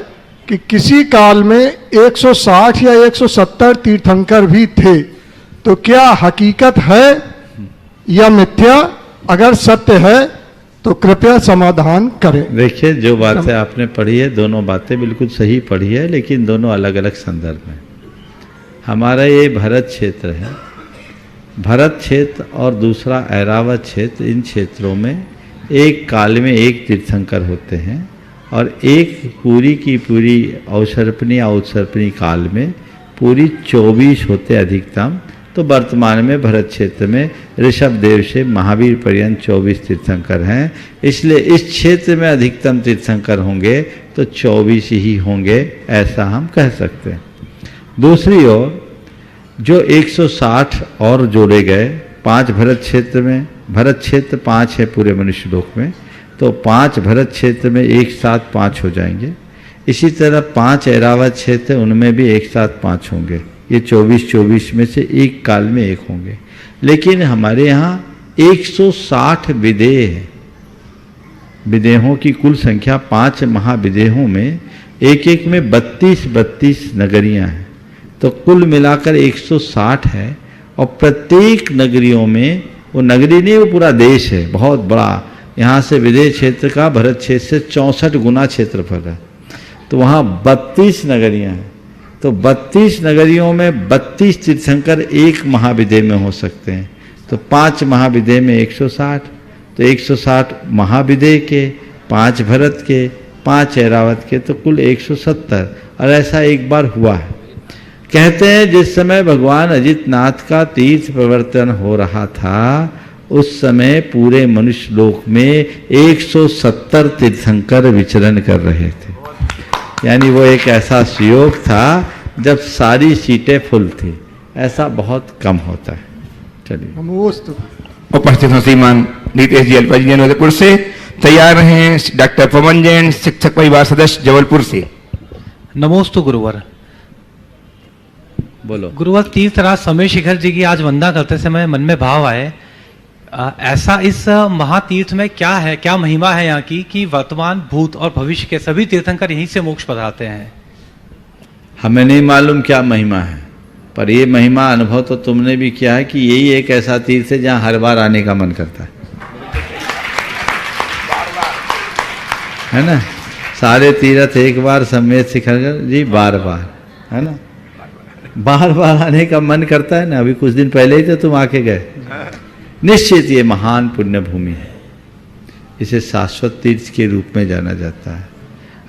कि किसी काल में 160 या 170 तीर्थंकर भी थे। तो क्या हकीकत है या मिथ्या? अगर सत्य है तो कृपया समाधान करें। देखिए, जो बातें आपने पढ़ी है, दोनों बातें बिल्कुल सही पढ़ी है, लेकिन दोनों अलग अलग संदर्भ में। हमारा ये भरत क्षेत्र है, भरत क्षेत्र और दूसरा ऐरावत क्षेत्र, इन क्षेत्रों में एक काल में एक तीर्थंकर होते हैं और एक पूरी की पूरी अवसर्पणी या उत्सर्पणी काल में पूरी 24 होते अधिकतम। तो वर्तमान में भरत क्षेत्र में ऋषभ देव से महावीर पर्यंत 24 तीर्थंकर हैं, इसलिए इस क्षेत्र में अधिकतम तीर्थंकर होंगे तो 24 ही होंगे, ऐसा हम कह सकते हैं। दूसरी ओर जो 160 और जोड़े गए 5 भरत क्षेत्र में, भरत क्षेत्र 5 है पूरे मनुष्य लोक में, तो 5 भरत क्षेत्र में एक साथ 5 हो जाएंगे। इसी तरह 5 ऐरावत क्षेत्र, उनमें भी एक साथ 5 होंगे। ये 24 में से एक काल में एक होंगे। लेकिन हमारे यहाँ 160 विदेह हैं। विदेहों की कुल संख्या 5 महाविदेहों में एक एक में 32 नगरियाँ हैं, तो कुल मिलाकर 160 है। और प्रत्येक नगरियों में, वो नगरी नहीं, वो पूरा देश है, बहुत बड़ा। यहाँ से विदेह क्षेत्र का भरत क्षेत्र से 64 गुना क्षेत्रफल है, तो वहाँ 32 नगरियाँ हैं। तो 32 नगरियों में 32 तीर्थंकर एक महाविदेह में हो सकते हैं। तो 5 महाविदेह में 160, तो 160 महाविदेह के, 5 भरत के, 5 ऐरावत के, तो कुल 170। और ऐसा एक बार हुआ है। कहते हैं जिस समय भगवान अजितनाथ का तीर्थ प्रवर्तन हो रहा था, उस समय पूरे मनुष्य लोक में 170 तीर्थंकर विचरण कर रहे थे। यानी वो एक ऐसा सुयोग था जब सारी सीटें फुल थी। ऐसा बहुत कम होता है। चलिए, उपस्थित हो श्रीमान रितेश जी, अल्पा जी जैन उदयपुर से। तैयार हैं डॉक्टर पवन जैन, शिक्षक परिवार सदस्य जबलपुर से। नमोस्तु गुरुवर। बोलो। गुरुवर, तीर्थराज समय शिखर जी की आज वंदना करते समय मन में भाव आए, ऐसा इस महातीर्थ में क्या है, क्या महिमा है यहाँ की कि वर्तमान, भूत और भविष्य के सभी तीर्थंकर यहीं से मोक्ष पधारते हैं? हमें नहीं मालूम क्या महिमा है, पर ये महिमा अनुभव तो तुमने भी किया है कि यही एक ऐसा तीर्थ है जहाँ हर बार आने का मन करता है ना। सारे तीर्थ एक बार, समेत शिखर जी बार बार, है ना, बार बार आने का मन करता है ना। अभी कुछ दिन पहले ही तो तुम आके गए। निश्चित ये महान पुण्य भूमि है। इसे शाश्वत तीर्थ के रूप में जाना जाता है।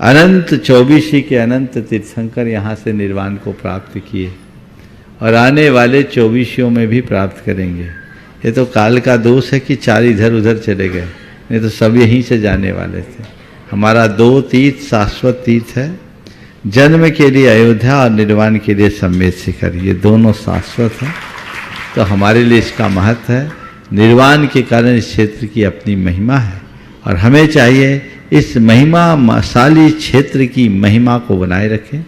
अनंत 24 के अनंत तीर्थंकर यहाँ से निर्वाण को प्राप्त किए और आने वाले 24 में भी प्राप्त करेंगे। ये तो काल का दोष है कि 4 इधर उधर चले गए, नहीं तो सब यहीं से जाने वाले थे। हमारा 2 तीर्थ शाश्वत तीर्थ है, जन्म के लिए अयोध्या और निर्वाण के लिए सम्मेद शिखर, ये दोनों शाश्वत हैं। तो हमारे लिए इसका महत्व है। निर्वाण के कारण इस क्षेत्र की अपनी महिमा है और हमें चाहिए इस महिमाशाली क्षेत्र की महिमा को बनाए रखें,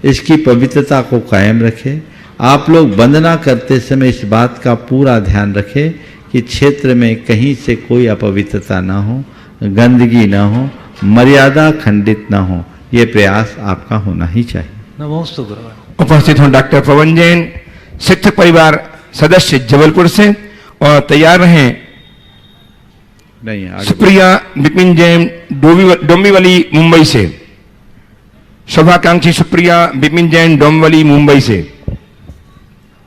इसकी पवित्रता को कायम रखें। आप लोग वंदना करते समय इस बात का पूरा ध्यान रखें कि क्षेत्र में कहीं से कोई अपवित्रता ना हो, गंदगी ना हो, मर्यादा खंडित ना हो। ये प्रयास आपका होना ही चाहिए। नमोस्तु गुरुवर। उपस्थित हूँ डॉक्टर पवन जैन, शिक्षक परिवार सदस्य जबलपुर से, और तैयार रहें नहीं आगे सुप्रिया बिपिन जैन डोंबिवली मुंबई से। शुभाकांक्षी सुप्रिया बिपिन जैन डोंबिवली मुंबई से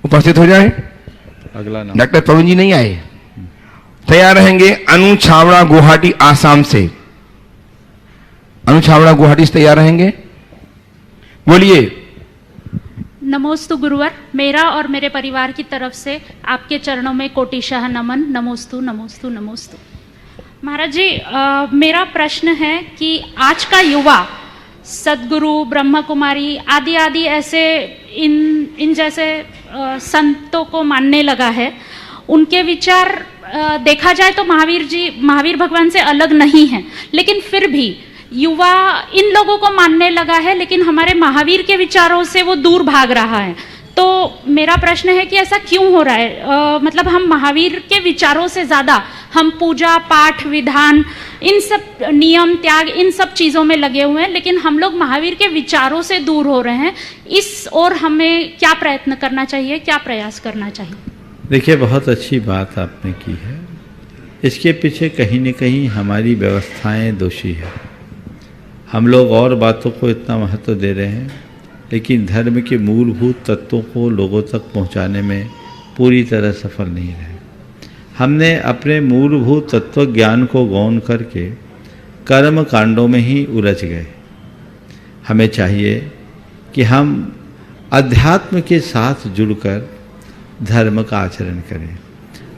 उपस्थित हो जाए। अगला नाम डॉक्टर पवन जी नहीं आए। तैयार रहेंगे अनु छावड़ा गुवाहाटी आसाम से। अनु छावड़ा गुवाहाटी से तैयार रहेंगे, बोलिए। नमोस्तु गुरुवर। मेरा और मेरे परिवार की तरफ से आपके चरणों में कोटिशाह नमन। नमोस्तु नमोस्तु नमोस्तु। महाराज जी, मेरा प्रश्न है कि आज का युवा सदगुरु, ब्रह्म कुमारी आदि आदि ऐसे इन जैसे संतों को मानने लगा है। उनके विचार देखा जाए तो महावीर भगवान से अलग नहीं है, लेकिन फिर भी युवा इन लोगों को मानने लगा है, लेकिन हमारे महावीर के विचारों से वो दूर भाग रहा है। तो मेरा प्रश्न है कि ऐसा क्यों हो रहा है? मतलब हम महावीर के विचारों से ज़्यादा हम पूजा पाठ विधान, इन सब नियम त्याग, इन सब चीज़ों में लगे हुए हैं, लेकिन हम लोग महावीर के विचारों से दूर हो रहे हैं। इस ओर हमें क्या प्रयत्न करना चाहिए, क्या प्रयास करना चाहिए? देखिए, बहुत अच्छी बात आपने की है। इसके पीछे कहीं न कहीं हमारी व्यवस्थाएं दोषी है। हम लोग और बातों को इतना महत्व दे रहे हैं, लेकिन धर्म के मूलभूत तत्वों को लोगों तक पहुंचाने में पूरी तरह सफल नहीं रहे। हमने अपने मूलभूत तत्व ज्ञान को गौण करके कर्म कांडों में ही उलझ गए। हमें चाहिए कि हम अध्यात्म के साथ जुड़कर धर्म का आचरण करें।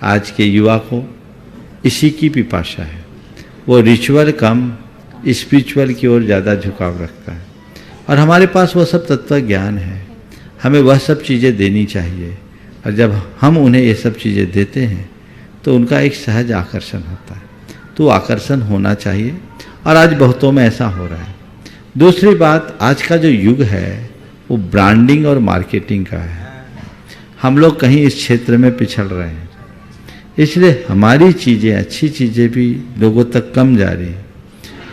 आज के युवा को इसी की पिपाशा है। वो रिचुअल कम स्पिरिचुअल की ओर ज़्यादा झुकाव रखता है, और हमारे पास वह सब तत्व ज्ञान है। हमें वह सब चीज़ें देनी चाहिए, और जब हम उन्हें ये सब चीज़ें देते हैं तो उनका एक सहज आकर्षण होता है। तो आकर्षण होना चाहिए, और आज बहुतों में ऐसा हो रहा है। दूसरी बात, आज का जो युग है वो ब्रांडिंग और मार्केटिंग का है। हम लोग कहीं इस क्षेत्र में पिछड़ रहे हैं, इसलिए हमारी चीज़ें, अच्छी चीज़ें भी लोगों तक कम जा रही हैं,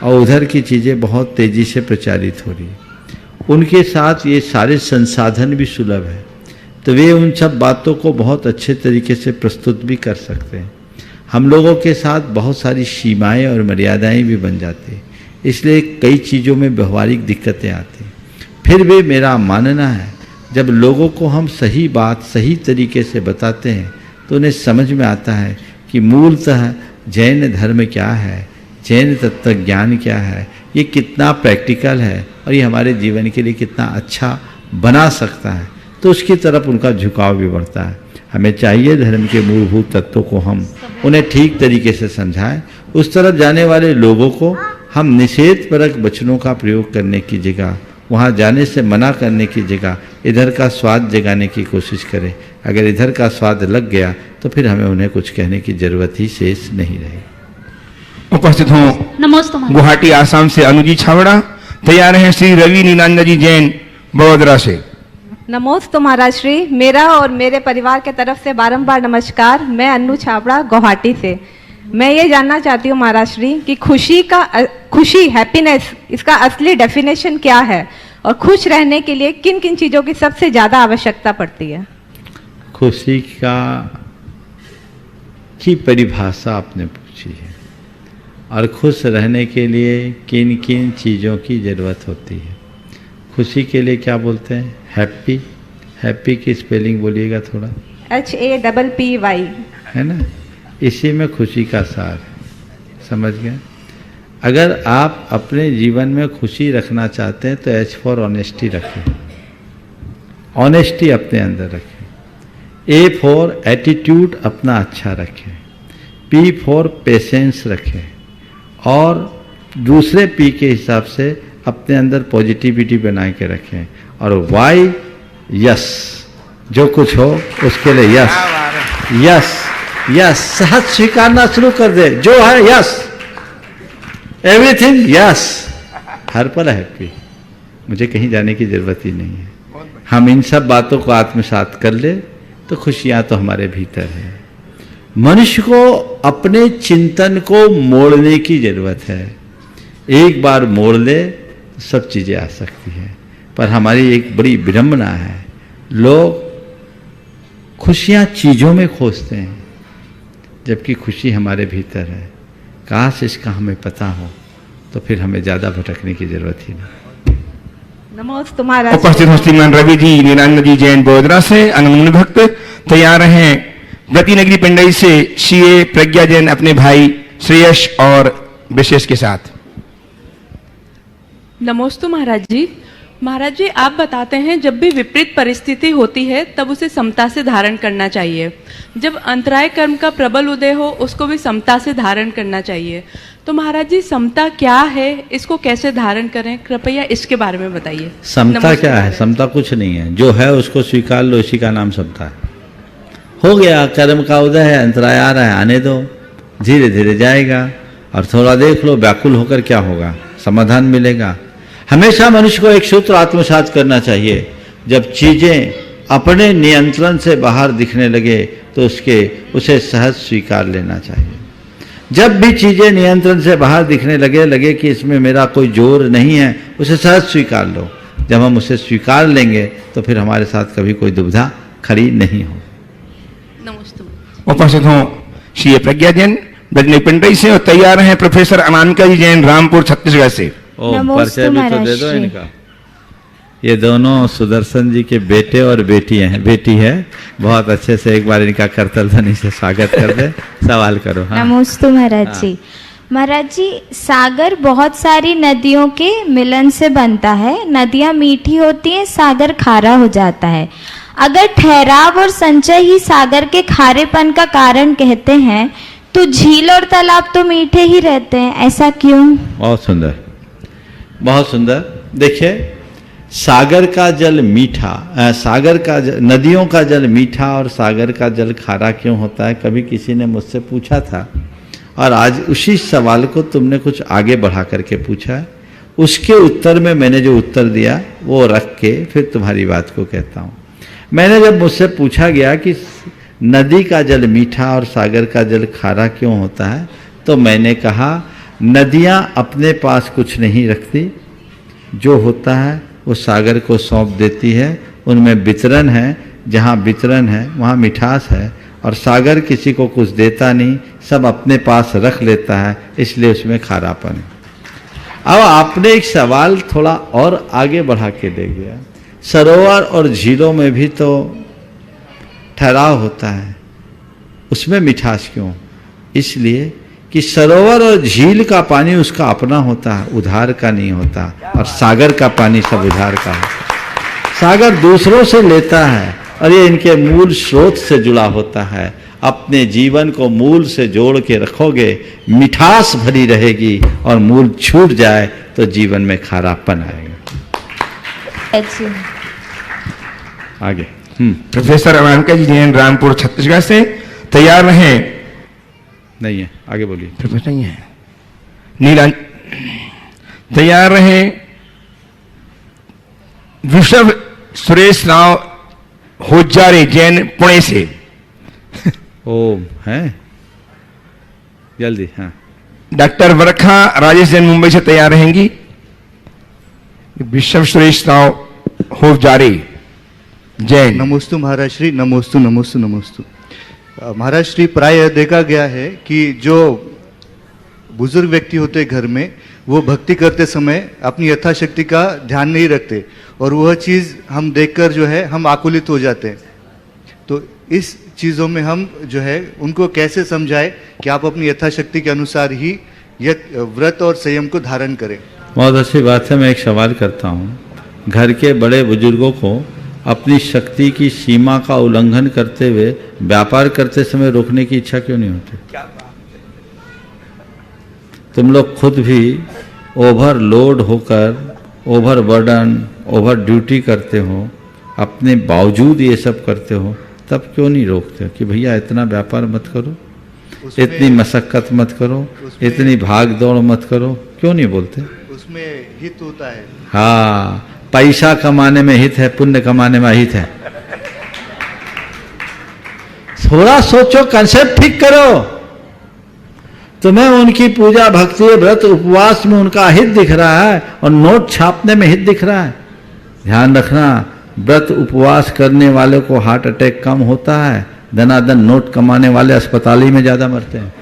और उधर की चीज़ें बहुत तेज़ी से प्रचारित हो रही हैं। उनके साथ ये सारे संसाधन भी सुलभ है, तो वे उन सब बातों को बहुत अच्छे तरीके से प्रस्तुत भी कर सकते हैं। हम लोगों के साथ बहुत सारी सीमाएं और मर्यादाएं भी बन जाती हैं, इसलिए कई चीज़ों में व्यवहारिक दिक्कतें आती हैं। फिर भी मेरा मानना है, जब लोगों को हम सही बात सही तरीके से बताते हैं तो उन्हें समझ में आता है कि मूलतः जैन धर्म क्या है, जैन तत्व ज्ञान क्या है, ये कितना प्रैक्टिकल है और ये हमारे जीवन के लिए कितना अच्छा बना सकता है। तो उसकी तरफ उनका झुकाव भी बढ़ता है। हमें चाहिए धर्म के मूलभूत तत्वों को हम उन्हें ठीक तरीके से समझाएं। उस तरफ जाने वाले लोगों को हम निषेधपरक वचनों का प्रयोग करने की जगह, वहाँ जाने से मना करने की जगह इधर का स्वाद जगाने की कोशिश करें। अगर इधर का स्वाद लग गया तो फिर हमें उन्हें कुछ कहने की जरूरत ही शेष नहीं रही। उपस्थित हूँ नमस्ते। गुवाहाटी आसाम से अनुजी छावड़ा। तैयार हैं श्री रवि नीलांजा जी जैन बड़ोदरा से। नमोस्तु महाराज श्री। मेरा और मेरे परिवार के तरफ से बारंबार नमस्कार। मैं अन्नू छाबड़ा गुवाहाटी से। मैं ये जानना चाहती हूँ महाराज श्री कि खुशी हैप्पीनेस, इसका असली डेफिनेशन क्या है, और खुश रहने के लिए किन किन चीज़ों की सबसे ज़्यादा आवश्यकता पड़ती है? खुशी की परिभाषा आपने पूछी है, और खुश रहने के लिए किन किन चीज़ों की ज़रूरत होती है। खुशी के लिए क्या बोलते हैं? हैप्पी। हैप्पी की स्पेलिंग बोलिएगा थोड़ा। HAPPY है ना, इसी में खुशी का सार है। समझ गए? अगर आप अपने जीवन में खुशी रखना चाहते हैं तो एच फॉर ऑनेस्टी रखें, ऑनेस्टी अपने अंदर रखें। ए फॉर एटीट्यूड अपना अच्छा रखें, पी फॉर पेशेंस रखें, और दूसरे पी के हिसाब से अपने अंदर पॉजिटिविटी बना के रखें। और वाई यस, जो कुछ हो उसके लिए यस यस यस, सहज स्वीकारना शुरू कर दे, जो है यस, एवरीथिंग यस, हर पल हैप्पी, मुझे कहीं जाने की जरूरत ही नहीं है। हम इन सब बातों को आत्मसात कर ले तो खुशियां तो हमारे भीतर है। मनुष्य को अपने चिंतन को मोड़ने की जरूरत है। एक बार मोड़ ले तो सब चीजें आ सकती हैं। पर हमारी एक बड़ी विडंबना है, लोग खुशियां चीजों में खोजते हैं जबकि खुशी हमारे भीतर है। काश इसका हमें पता हो तो फिर हमें ज्यादा भटकने की जरूरत ही नहीं। नमोस्तु महाराज। उपस्थित श्रीमान रवि जी, नीलांबर जी जैन बोधरा से, अनमुनि भक्त तैयार हैं व्रतिनगरी पिंडई से सीए प्रज्ञा जैन अपने भाई श्रेयस और विशेष के साथ। नमोस्तु महाराज जी। महाराज जी, आप बताते हैं जब भी विपरीत परिस्थिति होती है तब उसे समता से धारण करना चाहिए। जब अंतराय कर्म का प्रबल उदय हो उसको भी समता से धारण करना चाहिए। तो महाराज जी, समता क्या है, इसको कैसे धारण करें, कृपया इसके बारे में बताइए। समता क्या है? समता कुछ नहीं है, जो है उसको स्वीकार लो, इसी का नाम समता है। हो गया, कर्म का उदय है, अंतराय आ रहा है, आने दो, धीरे धीरे जाएगा। और थोड़ा देख लो, व्याकुल होकर क्या होगा, समाधान मिलेगा। हमेशा मनुष्य को एक सूत्र आत्मसात करना चाहिए, जब चीजें अपने नियंत्रण से बाहर दिखने लगे तो उसे सहज स्वीकार लेना चाहिए। जब भी चीजें नियंत्रण से बाहर दिखने लगे कि इसमें मेरा कोई जोर नहीं है, उसे सहज स्वीकार लो। जब हम उसे स्वीकार लेंगे तो फिर हमारे साथ कभी कोई दुविधा खड़ी नहीं हो। नमस्ते। उपस्थित हों सीए प्रज्ञा जैन व्रतिनगरी पिंडई से, और तैयार हैं प्रोफेसर अनामिका जी जैन रामपुर छत्तीसगढ़ से। परिचय भी तो दे दो इनका। ये दोनों सुदर्शन जी के बेटे और बेटी है। बहुत अच्छे से एक बार इनका करतल ध्वनि से स्वागत कर दे। सवाल करो। हाँ। नमोस्तु महाराज जी। महाराज जी, सागर बहुत सारी नदियों के मिलन से बनता है। नदियाँ मीठी होती हैं, सागर खारा हो जाता है। अगर ठहराव और संचय ही सागर के खारेपन का कारण कहते हैं तो झील और तालाब तो मीठे ही रहते हैं, ऐसा क्यों? बहुत सुंदर, बहुत सुंदर। देखिए, सागर का जल मीठा, नदियों का जल मीठा और सागर का जल खारा क्यों होता है, कभी किसी ने मुझसे पूछा था, और आज उसी सवाल को तुमने कुछ आगे बढ़ा करके पूछा है। उसके उत्तर में मैंने जो उत्तर दिया वो रख के फिर तुम्हारी बात को कहता हूँ। मैंने जब मुझसे पूछा गया कि नदी का जल मीठा और सागर का जल खारा क्यों होता है, तो मैंने कहा नदियाँ अपने पास कुछ नहीं रखती, जो होता है वो सागर को सौंप देती है। उनमें वितरण है, जहाँ वितरण है वहाँ मिठास है, और सागर किसी को कुछ देता नहीं, सब अपने पास रख लेता है, इसलिए उसमें खारापन है। अब आपने एक सवाल थोड़ा और आगे बढ़ा के दे गया, सरोवर और झीलों में भी तो ठहराव होता है, उसमें मिठास क्यों? इसलिए कि सरोवर और झील का पानी उसका अपना होता है, उधार का नहीं होता, और सागर का पानी सब उधार का है। सागर दूसरों से लेता है और ये इनके मूल स्रोत से जुड़ा होता है। अपने जीवन को मूल से जोड़ के रखोगे, मिठास भरी रहेगी, और मूल छूट जाए तो जीवन में खारापन आएगा। आगे। प्रोफेसर अनामिका जी जैन रामपुर छत्तीसगढ़ से, तैयार रहें। नहीं है, आगे बोलिए। प्रोफेसर नहीं है, नीला तैयार रहे विश्व सुरेश राव होजारे जैन पुणे से। ओम है जल्दी। हाँ। डॉक्टर वर्खा राजेश जैन मुंबई से तैयार रहेंगी। विश्व सुरेश राव होजारे जैन। नमोस्तु महाराज श्री। नमोस्तु नमोस्तु नमोस्तु महाराज श्री। प्राय देखा गया है कि जो बुजुर्ग व्यक्ति होते घर में, वो भक्ति करते समय अपनी यथाशक्ति का ध्यान नहीं रखते, और वह चीज़ हम देखकर जो है हम आकुलित हो जाते हैं। तो इस चीज़ों में हम जो है उनको कैसे समझाएं कि आप अपनी यथाशक्ति के अनुसार ही व्रत और संयम को धारण करें। बहुत अच्छी बात है। मैं एक सवाल करता हूँ, घर के बड़े बुजुर्गों को अपनी शक्ति की सीमा का उल्लंघन करते हुए व्यापार करते समय रोकने की इच्छा क्यों नहीं होती? तुम लोग खुद भी ओवरलोड होकर, ओवर बर्डन, ओवर ड्यूटी करते हो, अपने बावजूद ये सब करते हो, तब क्यों नहीं रोकते कि भैया इतना व्यापार मत करो, इतनी मशक्कत मत करो, इतनी भाग दौड़ मत करो? क्यों नहीं बोलते? उसमें हित होता है। हाँ, पैसा कमाने में हित है, पुण्य कमाने में हित है। थोड़ा सोचो, कंसेप्ट ठीक करो। तुम्हें उनकी पूजा भक्ति व्रत उपवास में उनका हित दिख रहा है और नोट छापने में हित दिख रहा है। ध्यान रखना, व्रत उपवास करने वाले को हार्ट अटैक कम होता है, धनाधन नोट कमाने वाले अस्पताल ही में ज्यादा मरते हैं।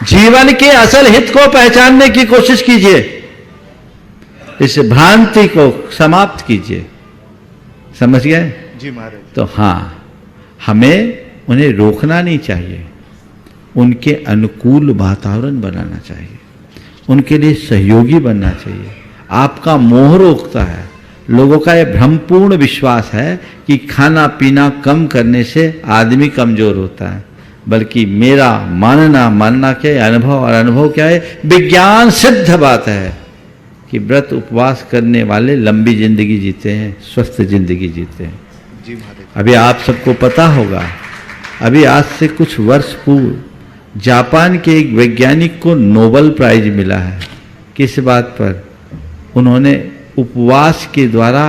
जीवन के असल हित को पहचानने की कोशिश कीजिए, इस भ्रांति को समाप्त कीजिए। समझ गए? जी महाराज। तो हाँ, हमें उन्हें रोकना नहीं चाहिए, उनके अनुकूल वातावरण बनाना चाहिए, उनके लिए सहयोगी बनना चाहिए। आपका मोह रोकता है। लोगों का यह भ्रमपूर्ण विश्वास है कि खाना पीना कम करने से आदमी कमजोर होता है, बल्कि मेरा मानना क्या है, अनुभव, और अनुभव क्या है, विज्ञान सिद्ध बात है कि व्रत उपवास करने वाले लंबी जिंदगी जीते हैं, स्वस्थ जिंदगी जीते हैं। जी महाराज। अभी आप सबको पता होगा, अभी आज से कुछ वर्ष पूर्व जापान के एक वैज्ञानिक को नोबेल प्राइज मिला है। किस बात पर? उन्होंने उपवास के द्वारा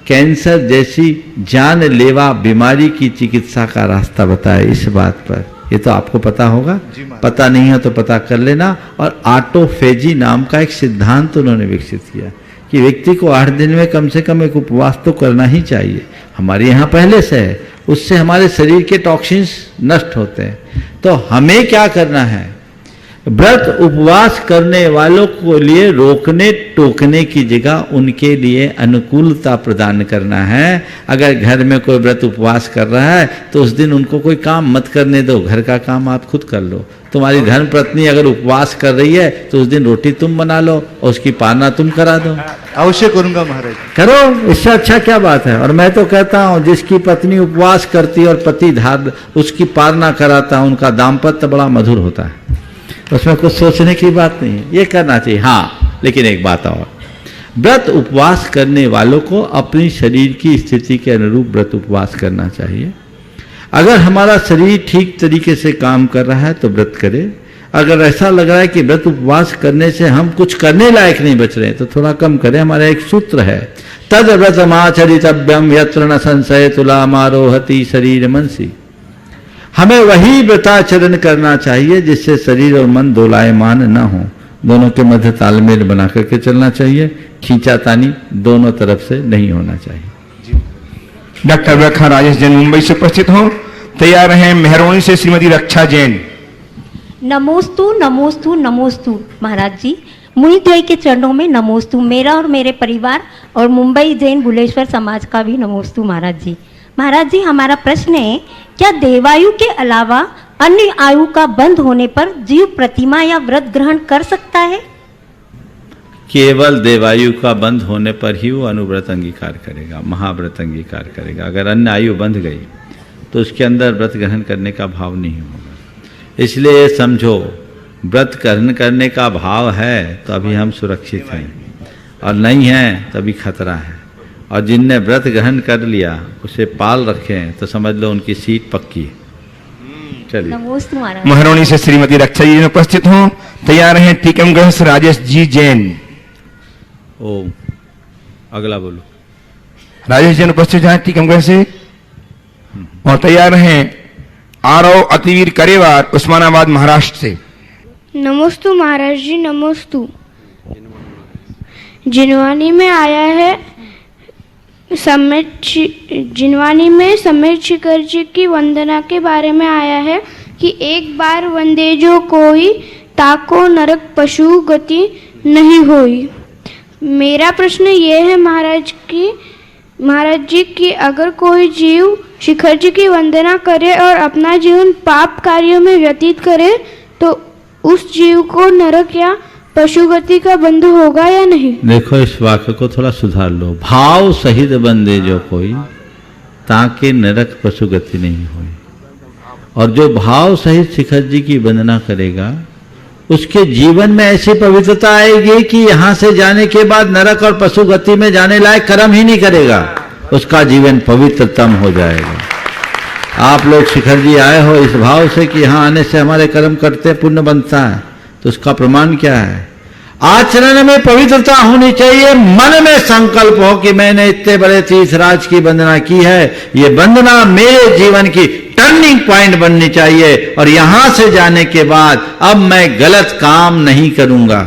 कैंसर जैसी जानलेवा बीमारी की चिकित्सा का रास्ता बताया। इस बात पर ये तो आपको पता होगा, पता नहीं है तो पता कर लेना। और ऑटोफेजी नाम का एक सिद्धांत उन्होंने विकसित किया कि व्यक्ति को 8 दिन में कम से कम एक उपवास तो करना ही चाहिए। हमारे यहाँ पहले से है, उससे हमारे शरीर के टॉक्सिन्स नष्ट होते हैं। तो हमें क्या करना है? व्रत उपवास करने वालों को लिए रोकने टोकने की जगह उनके लिए अनुकूलता प्रदान करना है। अगर घर में कोई व्रत उपवास कर रहा है तो उस दिन उनको कोई काम मत करने दो, घर का काम आप खुद कर लो। तुम्हारी धर्म पत्नी अगर उपवास कर रही है तो उस दिन रोटी तुम बना लो और उसकी पालना तुम करा दो। अवश्य करूंगा महाराज। करो, इससे अच्छा क्या बात है। और मैं तो कहता हूँ जिसकी पत्नी उपवास करती है और पति उसकी पालना कराता है, उनका दाम्पत्य बड़ा मधुर होता है, उसमें कुछ सोचने की बात नहीं है, ये करना चाहिए। हाँ, लेकिन एक बात और, व्रत उपवास करने वालों को अपनी शरीर की स्थिति के अनुरूप व्रत उपवास करना चाहिए। अगर हमारा शरीर ठीक तरीके से काम कर रहा है तो व्रत करें। अगर ऐसा लग रहा है कि व्रत उपवास करने से हम कुछ करने लायक नहीं बच रहे तो थोड़ा कम करें। हमारा एक सूत्र है, तद व्रतमाचरितव्यम यत्र न संशय तुलामारोहति शरीर मनसी। हमें वही व्रताचरण करना चाहिए जिससे शरीर और मन दोलायमान न हो, दोनों के मध्य तालमेल बना करके चलना चाहिए। खींचातानी दोनों तरफ से नहीं होना चाहिए। डॉक्टर रखा राजेश जैन मुंबई से उपस्थित हो। तैयार हैं मेहरौनी से श्रीमती रक्षा जैन। नमोस्तु नमोस्तु नमोस्तु महाराज जी, मुनि के चरणों में नमोस्तु। मेरा और मेरे परिवार और मुंबई जैन बुलेश्वर समाज का भी नमोस्तु महाराज जी। महाराज जी, हमारा प्रश्न है, क्या देवायु के अलावा अन्य आयु का बंध होने पर जीव प्रतिमा या व्रत ग्रहण कर सकता है? केवल देवायु का बंध होने पर ही वो अनुव्रत अंगीकार करेगा, महाव्रत अंगीकार करेगा। अगर अन्य आयु बंध गई तो उसके अंदर व्रत ग्रहण करने का भाव नहीं होगा। इसलिए समझो, व्रत ग्रहण करने का भाव है तो अभी हम सुरक्षित हैं, और नहीं है तो अभी खतरा है। और जिनने व्रत ग्रहण कर लिया, उसे पाल रखे हैं, तो समझ लो उनकी सीट पक्की है। चलिए, नमोस्तु महाराज। मेहरौनी से श्रीमती रक्षा जी उपस्थित हो। तैयार हैं टीकमगढ़ से राजेश जी जैन। ओम, अगला बोलो। राजेश जैन उपस्थित हैं टीकमगढ़ से। और तैयार हैं आरव अतिवीर करेवार उस्मानाबाद महाराष्ट्र से। नमोस्तु महाराज जी, नमोस्तु। जिनवानी में आया है जिनवानी में समेत शिखर जी की वंदना के बारे में आया है कि एक बार वंदे जो कोई ताको नरक पशु गति नहीं होई। मेरा प्रश्न ये है महाराज जी कि अगर कोई जीव शिखर जी की वंदना करे और अपना जीवन पाप कार्यों में व्यतीत करे तो उस जीव को नरक या पशुगति का बंध होगा या नहीं? देखो इस वाक्य को थोड़ा सुधार लो। भाव सहित बंदे जो कोई ताकि नरक पशुगति नहीं होई। और जो भाव सहित शिखर जी की वंदना करेगा उसके जीवन में ऐसी पवित्रता आएगी कि यहां से जाने के बाद नरक और पशुगति में जाने लायक कर्म ही नहीं करेगा, उसका जीवन पवित्रतम हो जाएगा। आप लोग शिखर जी आए हो इस भाव से कि यहां आने से हमारे कर्म करते पुण्य बनता है, तो उसका प्रमाण क्या है? आचरण में पवित्रता होनी चाहिए। मन में संकल्प हो कि मैंने इतने बड़े तीर्थराज की वंदना की है, ये वंदना मेरे जीवन की टर्निंग पॉइंट बननी चाहिए और यहां से जाने के बाद अब मैं गलत काम नहीं करूंगा,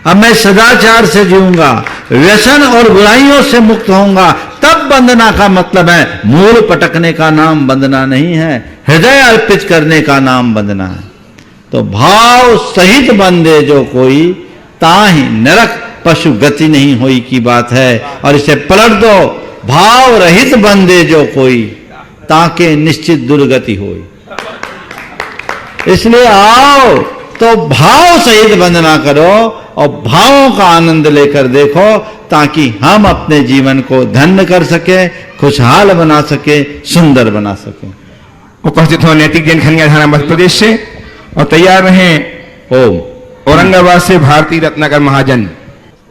अब मैं सदाचार से जीऊंगा, व्यसन और बुराइयों से मुक्त होऊंगा। तब वंदना का मतलब है मूल पटकने का नाम वंदना नहीं है, हृदय अर्पित करने का नाम वंदना है। तो भाव सहित बंदे जो कोई ताहि नरक पशु गति नहीं हुई की बात है। और इसे पलट दो, भाव रहित बंदे जो कोई ताके निश्चित दुर्गति होई। इसलिए आओ तो भाव सहित वंदना करो और भावों का आनंद लेकर देखो, ताकि हम अपने जीवन को धन्य कर सके, खुशहाल बना सके, सुंदर बना सके। उपस्थित हो नैतिक जैन खनिया थाना मध्य प्रदेश से और तैयार रहें ओम। औरंगाबाद से भारती रत्नाकर महाजन।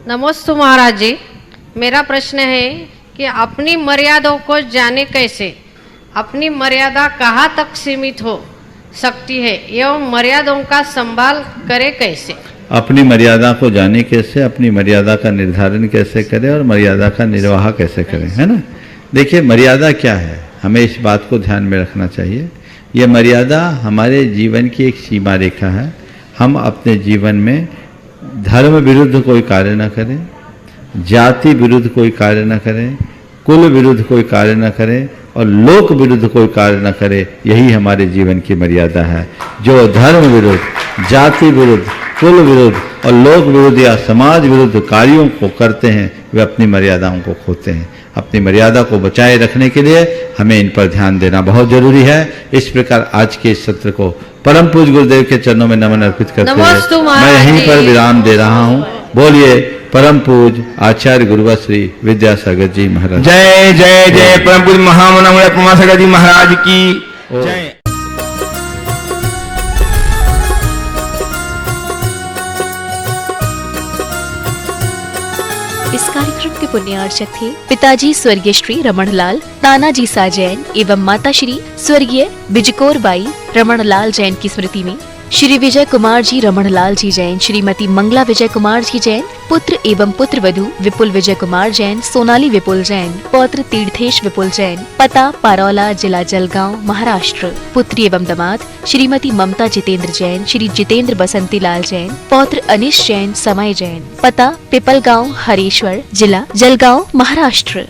नमस्ते महाराज जी, मेरा प्रश्न है कि अपनी मर्यादाओं को जाने कैसे, अपनी मर्यादा कहाँ तक सीमित हो सकती है एवं मर्यादाओं का संभाल करे कैसे? अपनी मर्यादा को जाने कैसे, अपनी मर्यादा का निर्धारण कैसे करें और मर्यादा का निर्वाह कैसे करें, है ना। देखिए मर्यादा क्या है, हमें इस बात को ध्यान में रखना चाहिए। यह मर्यादा हमारे जीवन की एक सीमा रेखा है। हम अपने जीवन में धर्म विरुद्ध कोई कार्य न करें, जाति विरुद्ध कोई कार्य न करें, कुल विरुद्ध कोई कार्य न करें और लोक विरुद्ध कोई कार्य न करे। यही हमारे जीवन की मर्यादा है। जो धर्म विरुद्ध, जाति विरुद्ध, कुल विरुद्ध और लोक विरुद्ध या समाज विरुद्ध कार्यों को करते हैं वे अपनी मर्यादाओं को खोते हैं। अपनी मर्यादा को बचाए रखने के लिए हमें इन पर ध्यान देना बहुत जरूरी है। इस प्रकार आज के इस सत्र को परम पूज्य गुरुदेव के चरणों में नमन अर्पित करते हुए मैं यहीं पर विराम दे रहा हूँ। बोलिए परम पूज्य आचार्य गुरुवर श्री विद्यासागर जी महाराज। जय जय जय परम पूज्य महामना प्रमासागर जी महाराज की जय। इस कार्यक्रम के पुण्यार्चक थे पिताजी स्वर्गीय श्री रमणलाल तानाजी सा जैन एवं माता श्री स्वर्गीय बिजकोर बाई रमणलाल जैन की स्मृति में श्री विजय कुमार जी रमणलाल जी जैन, श्रीमती मंगला विजय कुमार जी जैन, पुत्र एवं पुत्र वधू विपुल विजय कुमार जैन, सोनाली विपुल जैन, पौत्र तीर्थेश विपुल जैन, पता पारौला, जिला जलगांव, महाराष्ट्र। पुत्री एवं दामाद श्रीमती ममता जितेंद्र जैन, श्री जितेंद्र बसंती लाल जैन, पौत्र अनिश जैन, समय जैन, पता पिपलगांव, हरेश्वर, जिला जलगांव, महाराष्ट्र।